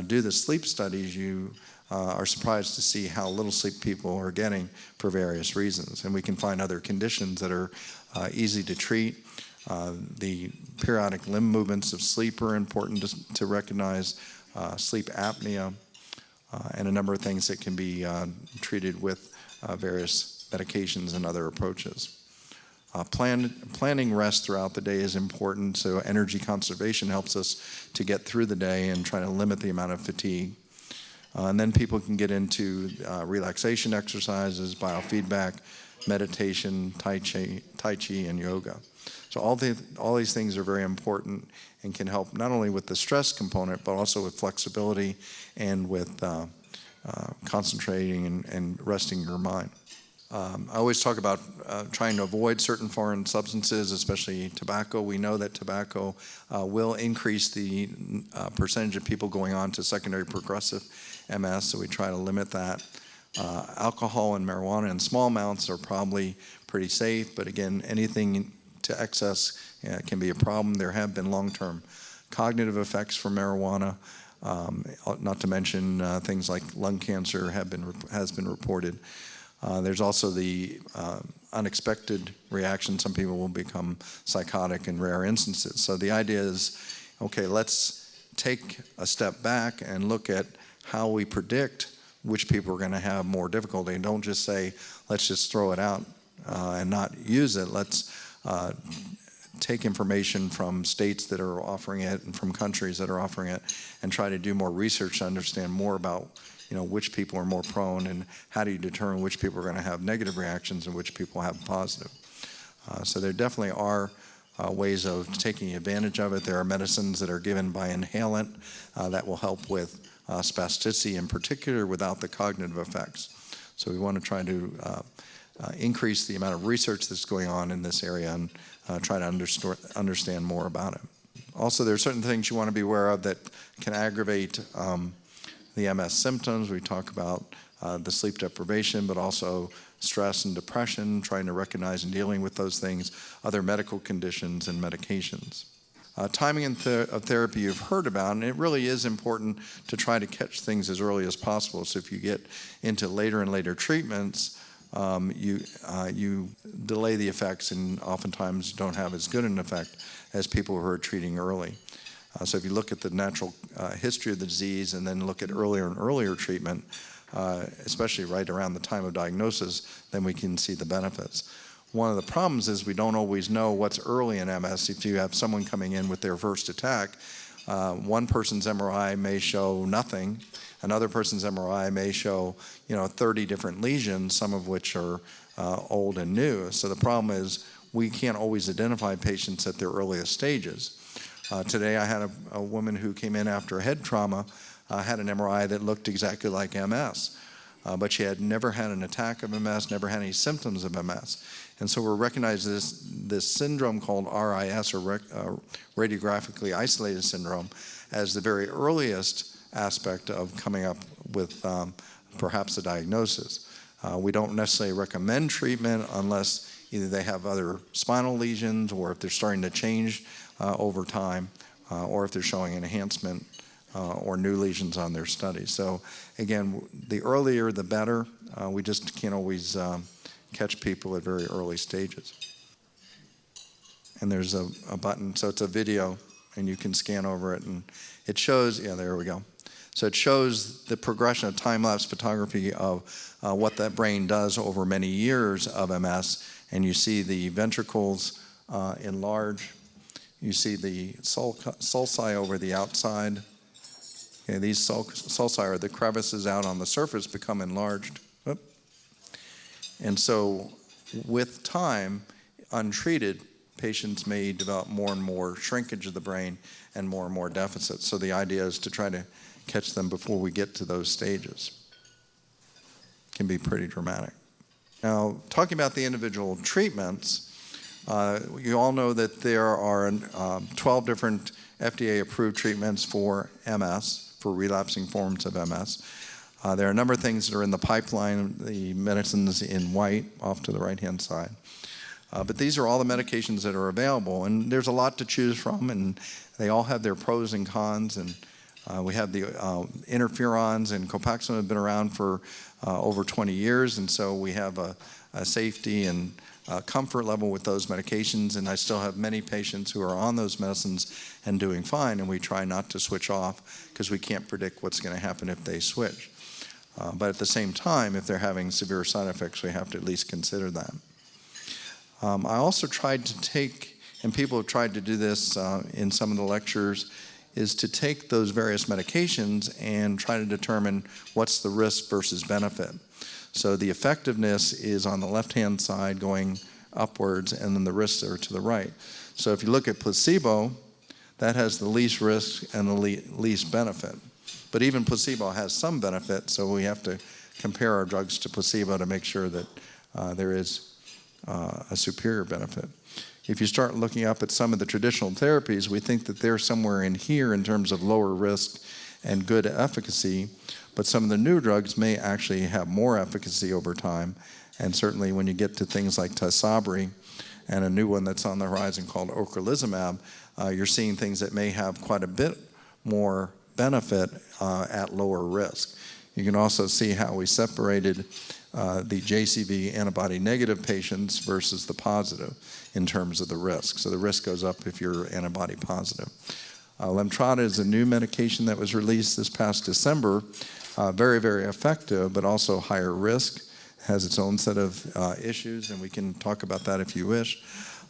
do the sleep studies, you are surprised to see how little sleep people are getting for various reasons. And we can find other conditions that are easy to treat. The periodic limb movements of sleep are important to recognize, sleep apnea, and a number of things that can be treated with various medications and other approaches. Planning rest throughout the day is important, so energy conservation helps us to get through the day and try to limit the amount of fatigue. And then people can get into relaxation exercises, biofeedback, meditation, tai chi, and yoga. So all these things are very important and can help not only with the stress component, but also with flexibility and with concentrating and resting your mind. I always talk about trying to avoid certain foreign substances, especially tobacco. We know that tobacco will increase the percentage of people going on to secondary progressive MS, so we try to limit that. Alcohol and marijuana in small amounts are probably pretty safe, but again, anything to excess can be a problem. There have been long-term cognitive effects from marijuana, not to mention things like lung cancer has been reported. There's also the unexpected reaction. Some people will become psychotic in rare instances. So the idea is, okay, let's take a step back and look at how we predict which people are going to have more difficulty. And don't just say, let's just throw it out and not use it. Let's take information from states that are offering it and from countries that are offering it and try to do more research to understand more about which people are more prone, and how do you determine which people are going to have negative reactions and which people have positive. So there definitely are ways of taking advantage of it. There are medicines that are given by inhalant that will help with spasticity in particular without the cognitive effects. So we want to try to increase the amount of research that's going on in this area and try to understand more about it. Also, there are certain things you want to be aware of that can aggravate the MS symptoms. We talk about the sleep deprivation, but also stress and depression, trying to recognize and dealing with those things, other medical conditions and medications. Timing of therapy you've heard about, and it really is important to try to catch things as early as possible. So if you get into later and later treatments, you delay the effects and oftentimes don't have as good an effect as people who are treating early. So if you look at the natural history of the disease and then look at earlier and earlier treatment, especially right around the time of diagnosis, then we can see the benefits. One of the problems is we don't always know what's early in MS. If you have someone coming in with their first attack, one person's MRI may show nothing. Another person's MRI may show 30 different lesions, some of which are old and new. So the problem is we can't always identify patients at their earliest stages. Today I had a woman who came in after a head trauma, had an MRI that looked exactly like MS, but she had never had an attack of MS, never had any symptoms of MS. And so we're recognizing this syndrome called RIS, or radiographically isolated syndrome, as the very earliest aspect of coming up with perhaps a diagnosis. We don't necessarily recommend treatment unless either they have other spinal lesions, or if they're starting to change over time, or if they're showing enhancement or new lesions on their study. So again, the earlier the better. We just can't always catch people at very early stages. And there's a button, so it's a video, and you can scan over it, and it shows, there we go. So it shows the progression of time-lapse photography of what that brain does over many years of MS, and you see the ventricles enlarge. You see the sulci over the outside. Okay, these sulci are the crevices out on the surface become enlarged. Oop. And so with time, untreated, patients may develop more and more shrinkage of the brain and more deficits. So the idea is to try to catch them before we get to those stages. It can be pretty dramatic. Now, talking about the individual treatments, you all know that there are 12 different FDA-approved treatments for MS, for relapsing forms of MS. There are a number of things that are in the pipeline, the medicines in white off to the right-hand side. But these are all the medications that are available, and there's a lot to choose from, and they all have their pros and cons. And we have the interferons, and Copaxone have been around for over 20 years, and so we have a safety and comfort level with those medications, and I still have many patients who are on those medicines and doing fine, and we try not to switch off because we can't predict what's going to happen if they switch. But at the same time, if they're having severe side effects, we have to at least consider that. I also tried to take, and people have tried to do this in some of the lectures, is to take those various medications and try to determine what's the risk versus benefit. So the effectiveness is on the left-hand side going upwards, and then the risks are to the right. So if you look at placebo, that has the least risk and the least benefit. But even placebo has some benefit, so we have to compare our drugs to placebo to make sure that there is a superior benefit. If you start looking up at some of the traditional therapies, we think that they're somewhere in here in terms of lower risk and good efficacy, but some of the new drugs may actually have more efficacy over time. And certainly when you get to things like Tysabri and a new one that's on the horizon called ocrelizumab, you're seeing things that may have quite a bit more benefit at lower risk. You can also see how we separated the JCV antibody negative patients versus the positive in terms of the risk. So the risk goes up if you're antibody positive. Lemtrada is a new medication that was released this past December. Very, very effective, but also higher risk. Has its own set of issues, and we can talk about that if you wish.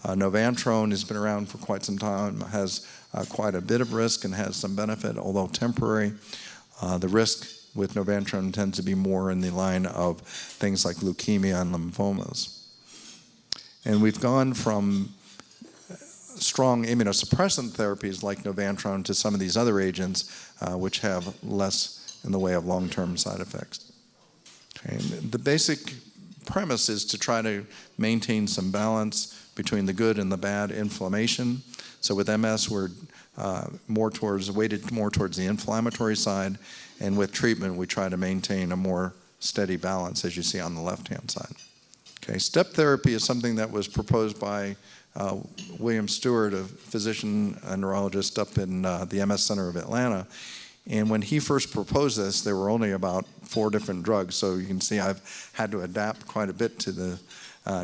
Novantrone has been around for quite some time, has quite a bit of risk and has some benefit, although temporary. The risk with Novantrone tends to be more in the line of things like leukemia and lymphomas. And we've gone from strong immunosuppressant therapies like Novantrone to some of these other agents, which have less in the way of long-term side effects. Okay. And the basic premise is to try to maintain some balance between the good and the bad inflammation. So with MS, we're weighted more towards the inflammatory side, and with treatment, we try to maintain a more steady balance, as you see on the left-hand side. Okay, step therapy is something that was proposed by William Stewart, a physician and neurologist up in the MS Center of Atlanta. And when he first proposed this, there were only about 4 different drugs. So you can see I've had to adapt quite a bit to the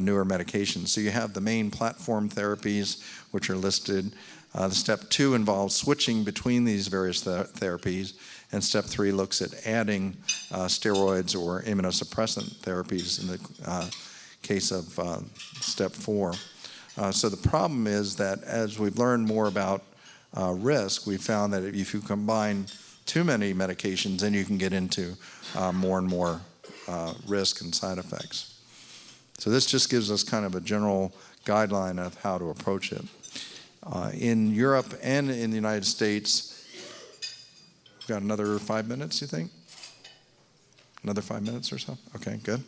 newer medications. So you have the main platform therapies, which are listed. The step 2 involves switching between these various therapies. And step 3 looks at adding steroids or immunosuppressant therapies in the case of step 4. So the problem is that as we've learned more about risk, we found that if you combine too many medications, then you can get into more and more risk and side effects. So this just gives us kind of a general guideline of how to approach it. In Europe and in the United States, we've got another 5 minutes, you think? Another 5 minutes or so? Okay, good.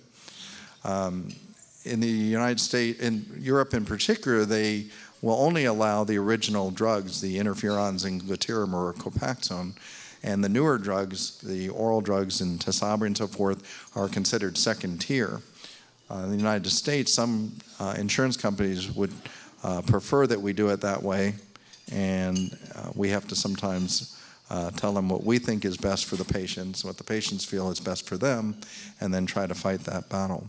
In the United States, in Europe in particular, they will only allow the original drugs, the interferons and glutarin or Copaxone, and the newer drugs, the oral drugs and Tysabri and so forth, are considered second tier. In the United States, some insurance companies would prefer that we do it that way, and we have to sometimes tell them what we think is best for the patients, what the patients feel is best for them, and then try to fight that battle.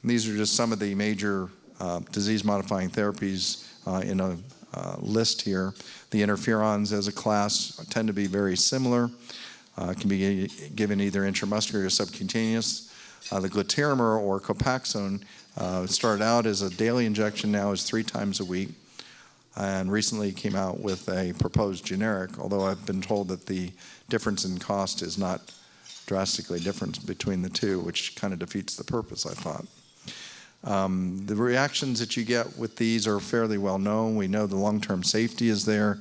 And these are just some of the major disease-modifying therapies in a list here. The interferons as a class tend to be very similar. Can be given either intramuscular or subcutaneous. The glutarin or Copaxone started out as a daily injection, now is 3 times a week, and recently came out with a proposed generic, although I've been told that the difference in cost is not drastically different between the two, which kind of defeats the purpose, I thought. The reactions that you get with these are fairly well known. We know the long-term safety is there.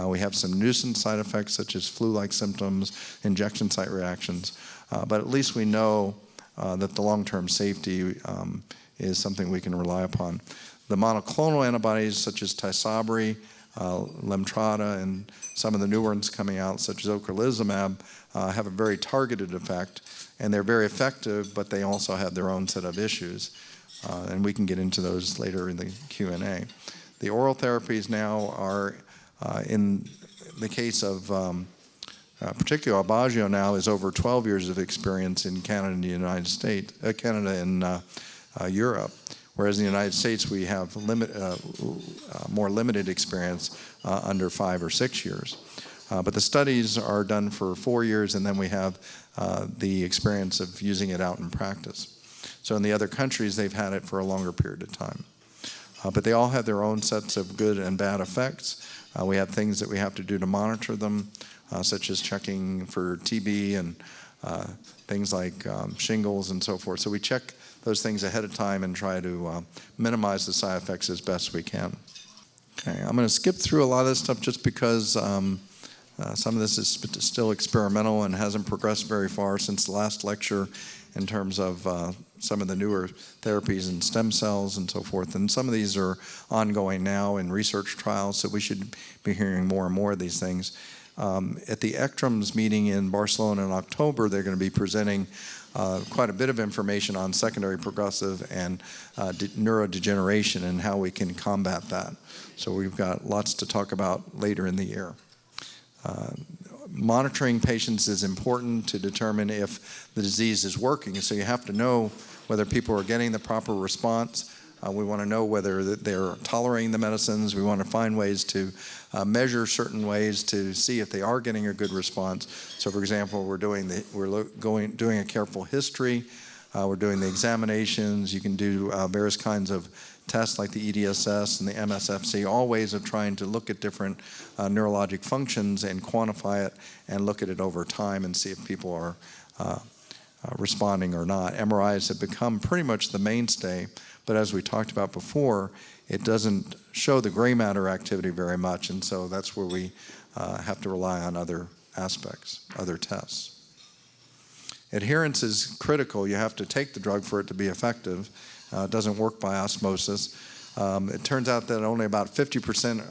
We have some nuisance side effects such as flu-like symptoms, injection site reactions, but at least we know that the long-term safety is something we can rely upon. The monoclonal antibodies such as Tysabri, Lemtrada, and some of the new ones coming out such as ocrelizumab have a very targeted effect, and they're very effective, but they also have their own set of issues. And we can get into those later in the Q&A. The oral therapies now are, in the case of particularly Aubagio now is over 12 years of experience in Canada and the United States, Canada and Europe, whereas in the United States we have more limited experience under 5 or 6 years. But the studies are done for 4 years, and then we have the experience of using it out in practice. So in the other countries, they've had it for a longer period of time. But they all have their own sets of good and bad effects. We have things that we have to do to monitor them, such as checking for TB and things like shingles and so forth. So we check those things ahead of time and try to minimize the side effects as best we can. Okay, I'm going to skip through a lot of this stuff just because some of this is still experimental and hasn't progressed very far since the last lecture in terms of some of the newer therapies and stem cells and so forth. And some of these are ongoing now in research trials, so we should be hearing more and more of these things. At the ECTRIMS meeting in Barcelona in October, they're going to be presenting quite a bit of information on secondary progressive and neurodegeneration and how we can combat that. So we've got lots to talk about later in the year. Monitoring patients is important to determine if the disease is working. So you have to know whether people are getting the proper response. We want to know whether they're tolerating the medicines. We want to find ways to measure certain ways to see if they are getting a good response. So, for example, we're doing a careful history. We're doing the examinations. You can do various kinds of tests like the EDSS and the MSFC, all ways of trying to look at different neurologic functions and quantify it and look at it over time and see if people are responding or not. MRIs have become pretty much the mainstay, but as we talked about before, it doesn't show the gray matter activity very much, and so that's where we have to rely on other aspects, other tests. Adherence is critical. You have to take the drug for it to be effective. It doesn't work by osmosis. It turns out that only about 50%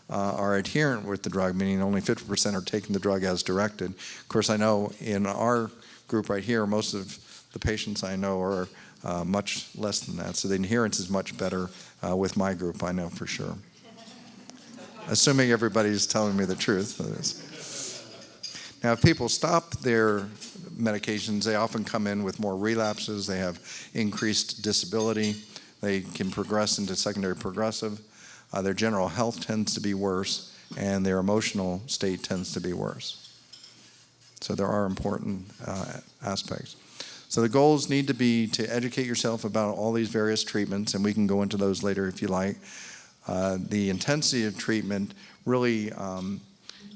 are adherent with the drug, meaning only 50% are taking the drug as directed. Of course, I know in our group right here, most of the patients I know are much less than that. So the adherence is much better with my group, I know for sure. Assuming everybody's telling me the truth. Now, if people stop their medications, they often come in with more relapses. They have increased disability. They can progress into secondary progressive. Their general health tends to be worse, and their emotional state tends to be worse. So there are important aspects. So the goals need to be to educate yourself about all these various treatments, and we can go into those later if you like. The intensity of treatment really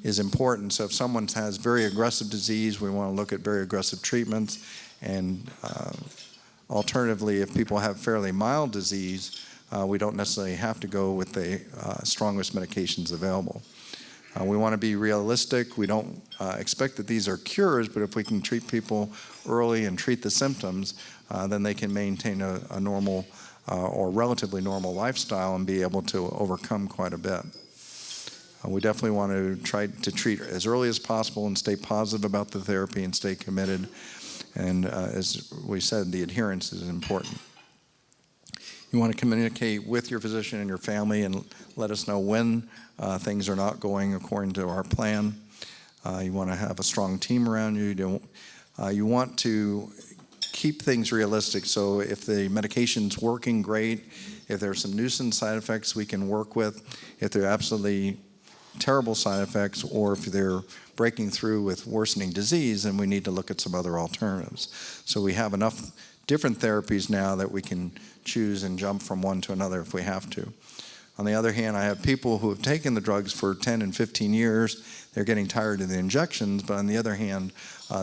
is important. So if someone has very aggressive disease, we want to look at very aggressive treatments. And alternatively, if people have fairly mild disease, we don't necessarily have to go with the strongest medications available. We want to be realistic. We don't expect that these are cures, but if we can treat people early and treat the symptoms, then they can maintain a normal or relatively normal lifestyle and be able to overcome quite a bit. We definitely want to try to treat as early as possible and stay positive about the therapy and stay committed. And as we said, the adherence is important. You want to communicate with your physician and your family and let us know when things are not going according to our plan. You want to have a strong team around you. You want to keep things realistic. So if the medication's working, great. If there's some nuisance side effects we can work with. If they're absolutely terrible side effects, or if they're breaking through with worsening disease, then we need to look at some other alternatives. So we have enough different therapies now that we can choose and jump from one to another if we have to. On the other hand, I have people who have taken the drugs for 10 and 15 years. They're getting tired of the injections, but on the other hand,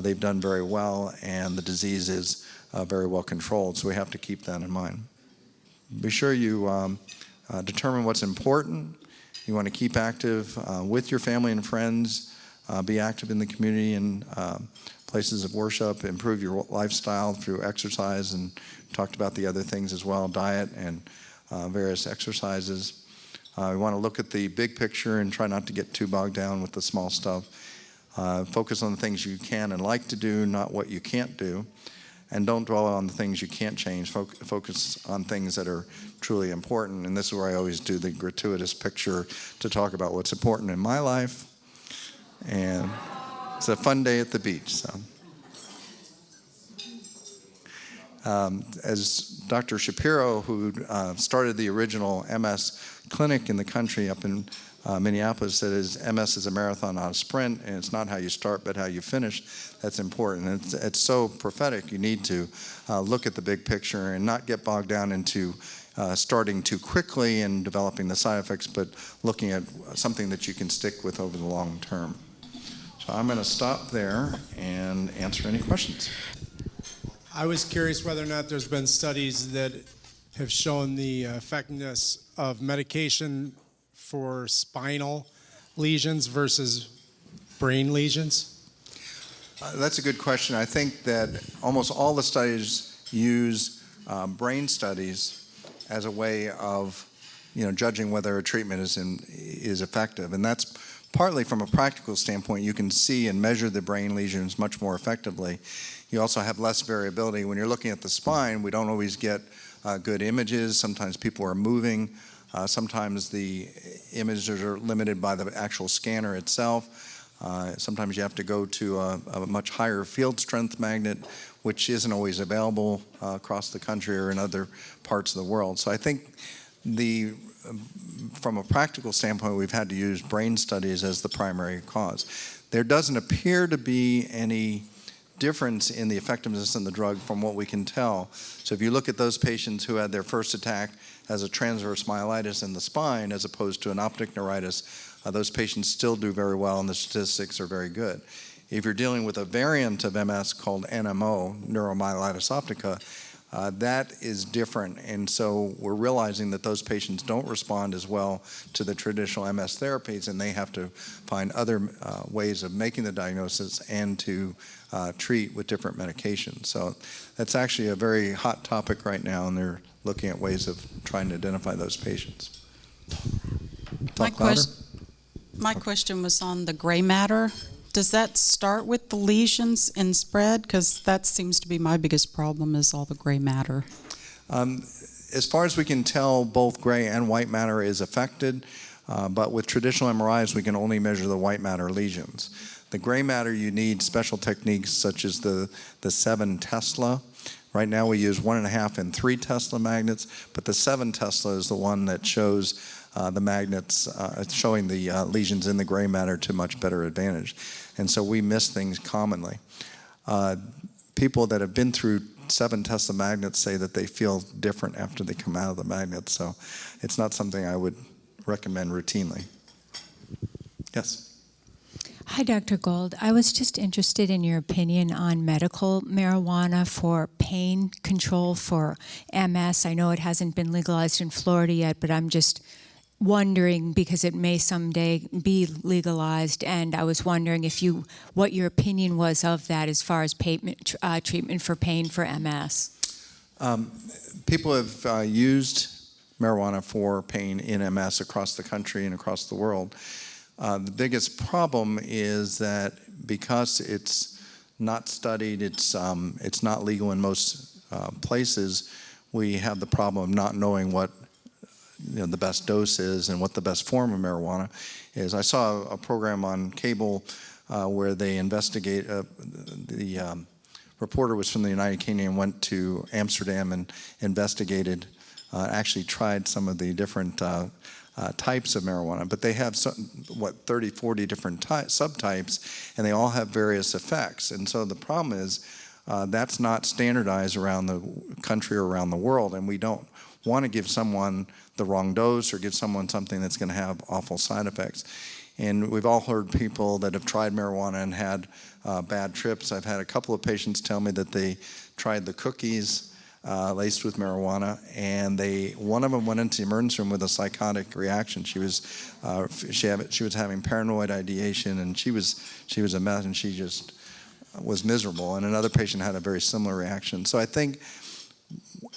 they've done very well and the disease is very well controlled, so we have to keep that in mind. Be sure you determine what's important. You want to keep active with your family and friends, be active in the community and places of worship, improve your lifestyle through exercise, and talked about the other things as well, diet and various exercises. We want to look at the big picture and try not to get too bogged down with the small stuff. Focus on the things you can and like to do, not what you can't do. And don't dwell on the things you can't change. Focus on things that are truly important. And this is where I always do the gratuitous picture to talk about what's important in my life. And it's a fun day at the beach. So, as Dr. Shapiro, who started the original MS clinic in the country up in Minneapolis, said MS is a marathon, not a sprint, and it's not how you start but how you finish. That's important. And it's so prophetic. You need to look at the big picture and not get bogged down into starting too quickly and developing the side effects, but looking at something that you can stick with over the long term. So I'm going to stop there and answer any questions. I was curious whether or not there's been studies that have shown the effectiveness of medication for spinal lesions versus brain lesions? That's a good question. I think that almost all the studies use brain studies as a way of, judging whether a treatment is effective, and that's partly from a practical standpoint. You can see and measure the brain lesions much more effectively. You also have less variability. When you're looking at the spine, we don't always get good images. Sometimes people are moving. Sometimes the images are limited by the actual scanner itself. Sometimes you have to go to a much higher field strength magnet, which isn't always available across the country or in other parts of the world. So I think from a practical standpoint, we've had to use brain studies as the primary cause. There doesn't appear to be any difference in the effectiveness of the drug from what we can tell. So if you look at those patients who had their first attack as a transverse myelitis in the spine as opposed to an optic neuritis, those patients still do very well and the statistics are very good. If you're dealing with a variant of MS called NMO, neuromyelitis optica, that is different, and so we're realizing that those patients don't respond as well to the traditional MS therapies, and they have to find other ways of making the diagnosis and to treat with different medications. So that's actually a very hot topic right now, and they're looking at ways of trying to identify those patients. My question was on the gray matter. Does that start with the lesions and spread? Because that seems to be my biggest problem, is all the gray matter. As far as we can tell, both gray and white matter is affected, but with traditional MRIs, we can only measure the white matter lesions. The gray matter, you need special techniques such as the 7 Tesla. Right now we use 1.5 and 3 Tesla magnets, but the 7 Tesla is the one that shows the magnets, showing the lesions in the gray matter to much better advantage. And so we miss things commonly. People that have been through 7 Tesla magnets say that they feel different after they come out of the magnet, so it's not something I would recommend routinely. Yes? Hi, Dr. Gold. I was just interested in your opinion on medical marijuana for pain control for MS. I know it hasn't been legalized in Florida yet, but I'm just wondering, because it may someday be legalized, and I was wondering what your opinion was of that as far as treatment for pain for MS. People have used marijuana for pain in MS across the country and across the world. The biggest problem is that because it's not studied, it's not legal in most places, we have the problem of not knowing what the best dose is and what the best form of marijuana is. I saw a program on cable where they investigate, the reporter was from the United Kingdom and went to Amsterdam and investigated, actually tried some of the different types of marijuana, but they have 30, 40 different subtypes, and they all have various effects. And so the problem is that's not standardized around the country or around the world, and we don't want to give someone the wrong dose or give someone something that's going to have awful side effects. And we've all heard people that have tried marijuana and had bad trips. I've had a couple of patients tell me that they tried the cookies laced with marijuana, and one of them went into the emergency room with a psychotic reaction. She was having paranoid ideation, and she was a mess, and she just was miserable. And another patient had a very similar reaction. So I think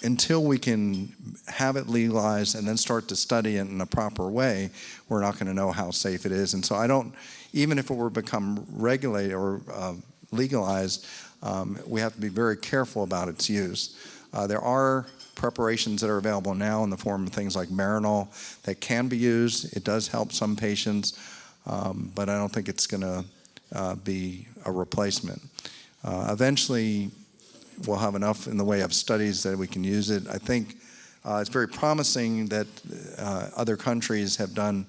until we can have it legalized and then start to study it in a proper way, we're not going to know how safe it is. And so even if it were to become regulated or legalized, we have to be very careful about its use. There are preparations that are available now in the form of things like Marinol that can be used. It does help some patients, but I don't think it's going to be a replacement. Eventually, we'll have enough in the way of studies that we can use it. I think it's very promising that other countries have done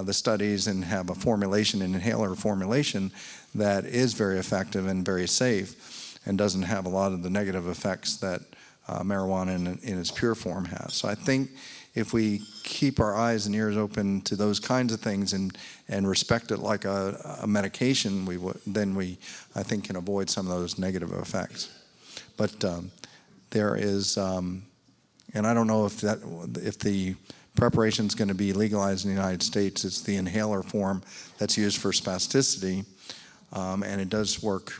the studies and have a formulation, an inhaler formulation, that is very effective and very safe and doesn't have a lot of the negative effects that marijuana in its pure form has. So I think if we keep our eyes and ears open to those kinds of things and respect it like a medication, then we, I think, can avoid some of those negative effects. But there is, and I don't know if the preparation is going to be legalized in the United States. It's the inhaler form that's used for spasticity, and it does work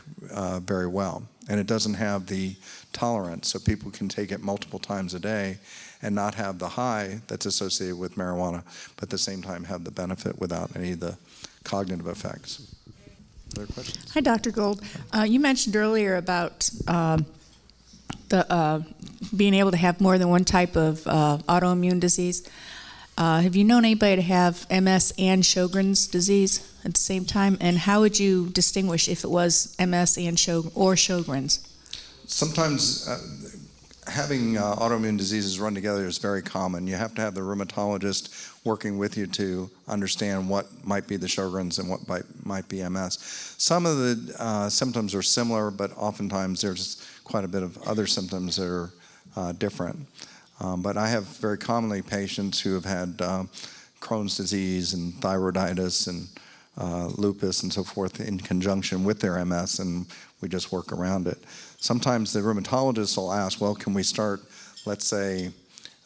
very well. And it doesn't have the tolerance, so people can take it multiple times a day and not have the high that's associated with marijuana, but at the same time have the benefit without any of the cognitive effects. Other questions? Hi, Dr. Gold. You mentioned earlier about being able to have more than one type of autoimmune disease. Have you known anybody to have MS and Sjogren's disease at the same time? And how would you distinguish if it was MS and Sjogren's? Sometimes having autoimmune diseases run together is very common. You have to have the rheumatologist working with you to understand what might be the Sjogren's and what might be MS. Some of the symptoms are similar, but oftentimes there's quite a bit of other symptoms that are different. But I have very commonly patients who have had Crohn's disease and thyroiditis and lupus and so forth in conjunction with their MS, and we just work around it. Sometimes the rheumatologist will ask, well, can we start, let's say,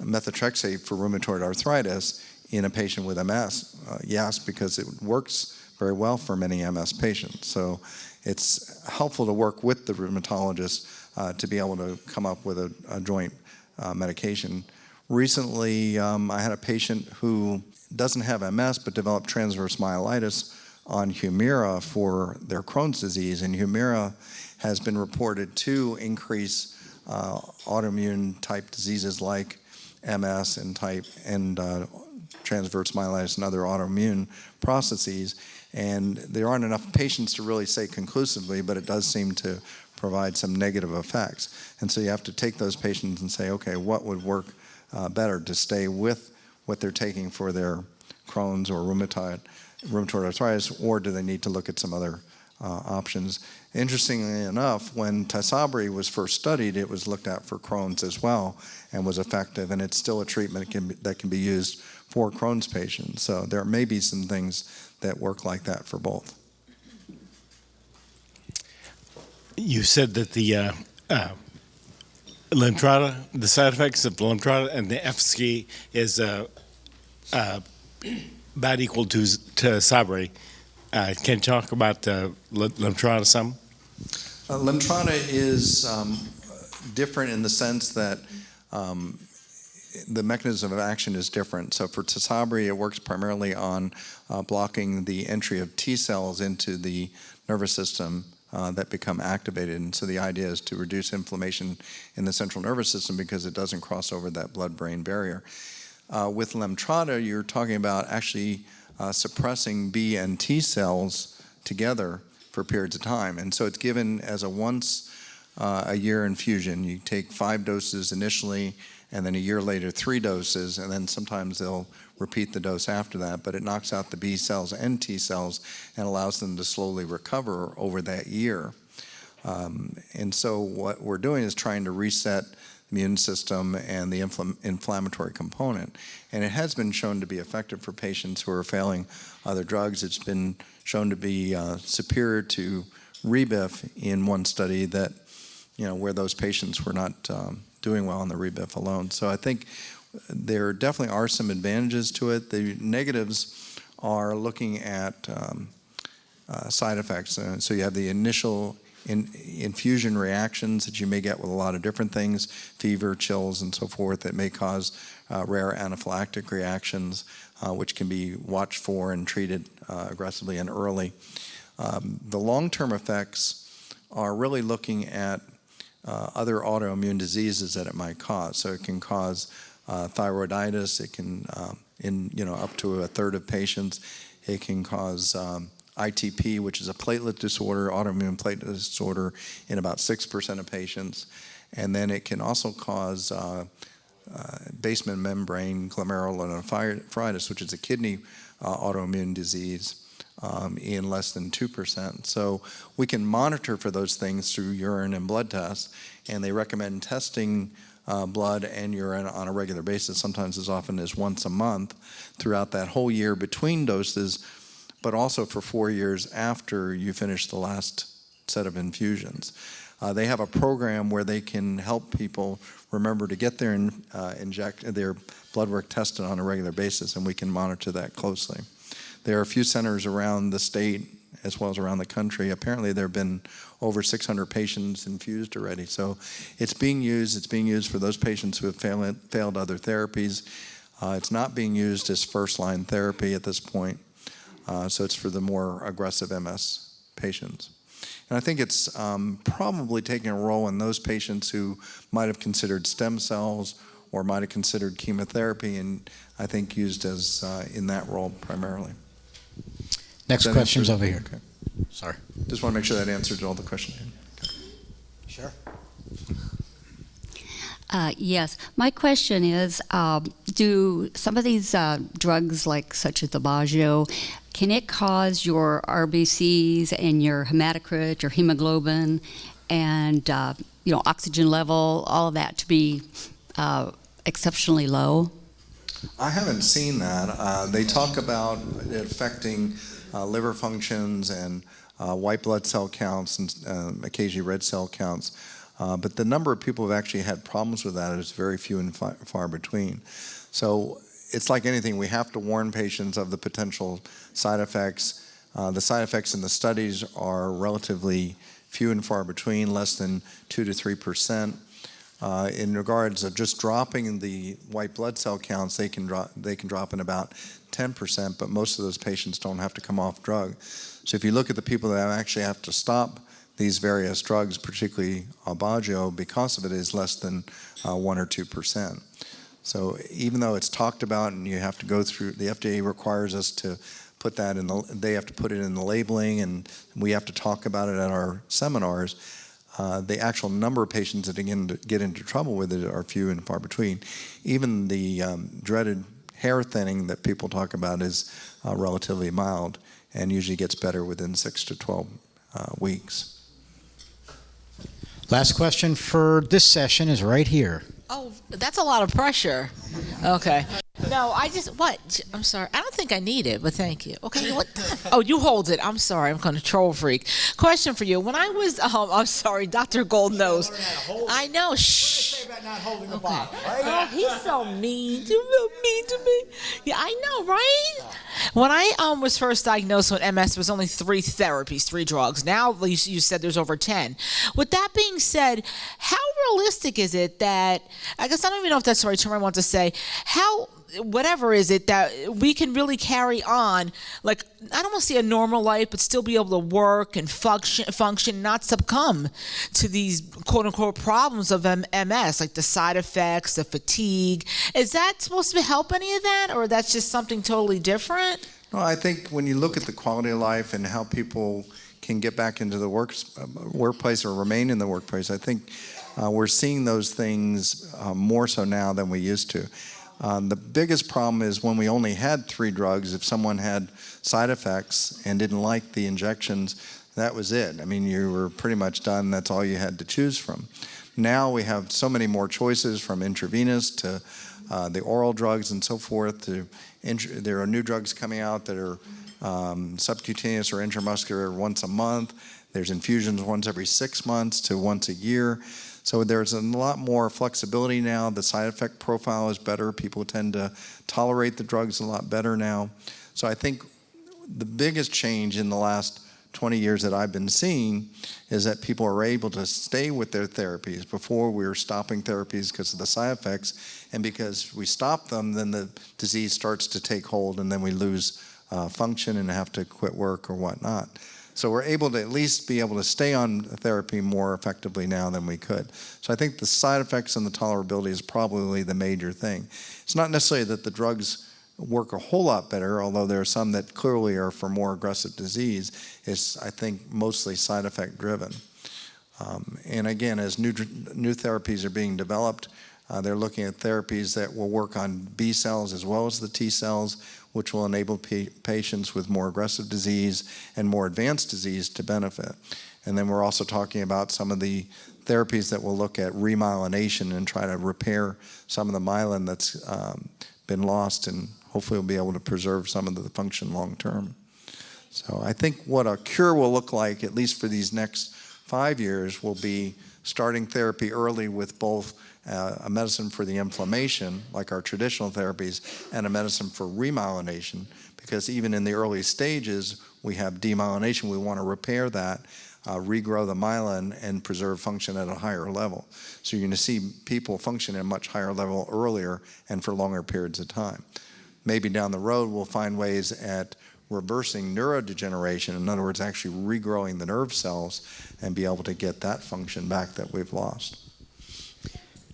methotrexate for rheumatoid arthritis in a patient with MS? Yes, because it works very well for many MS patients. So it's helpful to work with the rheumatologist to be able to come up with a joint medication. Recently, I had a patient who doesn't have MS but developed transverse myelitis on Humira for their Crohn's disease, and Humira has been reported to increase autoimmune type diseases like MS and transverse myelitis and other autoimmune processes. And there aren't enough patients to really say conclusively, but it does seem to provide some negative effects. And so you have to take those patients and say, okay, what would work better to stay with what they're taking for their Crohn's or rheumatoid arthritis, or do they need to look at some other options? Interestingly enough, when Tysabri was first studied, it was looked at for Crohn's as well and was effective, and it's still a treatment that can be used for Crohn's patients. So there may be some things that work like that for both. You said that the Lemtrada, the side effects of Lemtrada and the efficacy is about equal to Sabri. Can you talk about Lemtrada some? Lemtrada is different in the sense that the mechanism of action is different. So for Tysabri, it works primarily on blocking the entry of T cells into the nervous system that become activated. And so the idea is to reduce inflammation in the central nervous system because it doesn't cross over that blood-brain barrier. With Lemtrada, you're talking about actually suppressing B and T cells together for periods of time. And so it's given as a once a year infusion. You take 5 doses initially, and then a year later 3 doses, and then sometimes they'll repeat the dose after that, but it knocks out the B cells and T cells and allows them to slowly recover over that year. And so what we're doing is trying to reset the immune system and the inflammatory component. And it has been shown to be effective for patients who are failing other drugs. It's been shown to be superior to Rebif in one study that, where those patients were not doing well on the Rebif alone. So I think there definitely are some advantages to it. The negatives are looking at side effects. So you have the initial infusion reactions that you may get with a lot of different things, fever, chills, and so forth, that may cause rare anaphylactic reactions, which can be watched for and treated aggressively and early. The long-term effects are really looking at other autoimmune diseases that it might cause. So it can cause thyroiditis. It can, up to a third of patients, it can cause ITP, which is a platelet disorder, autoimmune platelet disorder, in about 6% of patients. And then it can also cause basement membrane glomerulonephritis, which is a kidney autoimmune disease, in less than 2%. So we can monitor for those things through urine and blood tests, and they recommend testing blood and urine on a regular basis, sometimes as often as once a month throughout that whole year between doses, but also for 4 years after you finish the last set of infusions. They have a program where they can help people remember to get their blood work tested on a regular basis, and we can monitor that closely. There are a few centers around the state as well as around the country. Apparently there have been over 600 patients infused already. So it's being used. It's being used for those patients who have failed other therapies. It's not being used as first-line therapy at this point. So it's for the more aggressive MS patients. And I think it's probably taking a role in those patients who might have considered stem cells or might have considered chemotherapy, and I think used as in that role primarily. Next question's over here. Okay. Sorry. Just want to make sure that answered all the questions. Sure. Yes. My question is, do some of these drugs, like such as the Baggio, can it cause your RBCs and your hematocrit, your hemoglobin, and oxygen level, all of that to be exceptionally low? I haven't seen that. They talk about it affecting liver functions and white blood cell counts and occasionally red cell counts. But the number of people who've actually had problems with that is very few and far between. So it's like anything, we have to warn patients of the potential side effects. The side effects in the studies are relatively few and far between, less than 2 to 3%. In regards of just dropping the white blood cell counts, they can drop in about 10%, but most of those patients don't have to come off drug. So if you look at the people that actually have to stop these various drugs, particularly Baggio, because of it, is less than 1 or 2%. So even though it's talked about and you have to go through, the FDA requires us to put that in they have to put it in the labeling, and we have to talk about it at our seminars. The actual number of patients that get into trouble with it are few and far between. Even the dreaded hair thinning that people talk about is relatively mild and usually gets better within 6 to 12 weeks. Last question for this session is right here. Oh, that's a lot of pressure. Okay. No, I'm sorry. I don't think I need it, but thank you. Okay. What? Oh, you hold it. I'm sorry. I'm a control freak. Question for you. When I was, I'm sorry, Dr. Gold knows. I know. Shh. About not holding the Okay. bottle, right? Oh, he's so mean to me. Yeah, I know, right? When I was first diagnosed with MS, there was only 3 therapies, 3 drugs. Now you said there's over 10. With that being said, how realistic is it that, I guess I don't even know if that's the right term I want to say, whatever is it that we can really carry on, like, I don't want to say a normal life, but still be able to work and function, not succumb to these quote-unquote problems of MS, like the side effects, the fatigue. Is that supposed to help any of that, or that's just something totally different? No, I think when you look at the quality of life and how people can get back into the workplace or remain in the workplace, I think we're seeing those things more so now than we used to. The biggest problem is when we only had 3 drugs, if someone had side effects and didn't like the injections, that was it. I mean, you were pretty much done. That's all you had to choose from. Now we have so many more choices, from intravenous to the oral drugs and so forth. There are new drugs coming out that are subcutaneous or intramuscular once a month. There's infusions once every 6 months to once a year. So there's a lot more flexibility now. The side effect profile is better. People tend to tolerate the drugs a lot better now. So I think the biggest change in the last 20 years that I've been seeing is that people are able to stay with their therapies. Before, we were stopping therapies because of the side effects, and because we stop them, then the disease starts to take hold, and then we lose function and have to quit work or whatnot. So we're able to at least be able to stay on therapy more effectively now than we could. So I think the side effects and the tolerability is probably the major thing. It's not necessarily that the drugs work a whole lot better, although there are some that clearly are for more aggressive disease. It's, I think, mostly side effect driven. And again, as new therapies are being developed, they're looking at therapies that will work on B cells as well as the T cells, which will enable patients with more aggressive disease and more advanced disease to benefit. And then we're also talking about some of the therapies that will look at remyelination and try to repair some of the myelin that's been lost, and hopefully we'll be able to preserve some of the function long term. So I think what a cure will look like, at least for these next 5 years, will be starting therapy early with both a medicine for the inflammation, like our traditional therapies, and a medicine for remyelination, because even in the early stages, we have demyelination. We want to repair that, regrow the myelin, and preserve function at a higher level. So you're going to see people function at a much higher level earlier and for longer periods of time. Maybe down the road, we'll find ways at reversing neurodegeneration, in other words, actually regrowing the nerve cells and be able to get that function back that we've lost.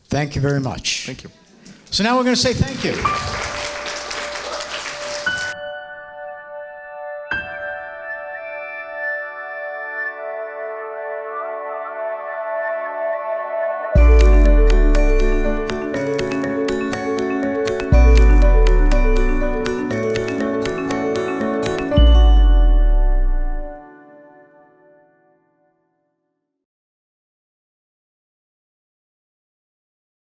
Thank you very much. Thank you. So now we're going to say thank you.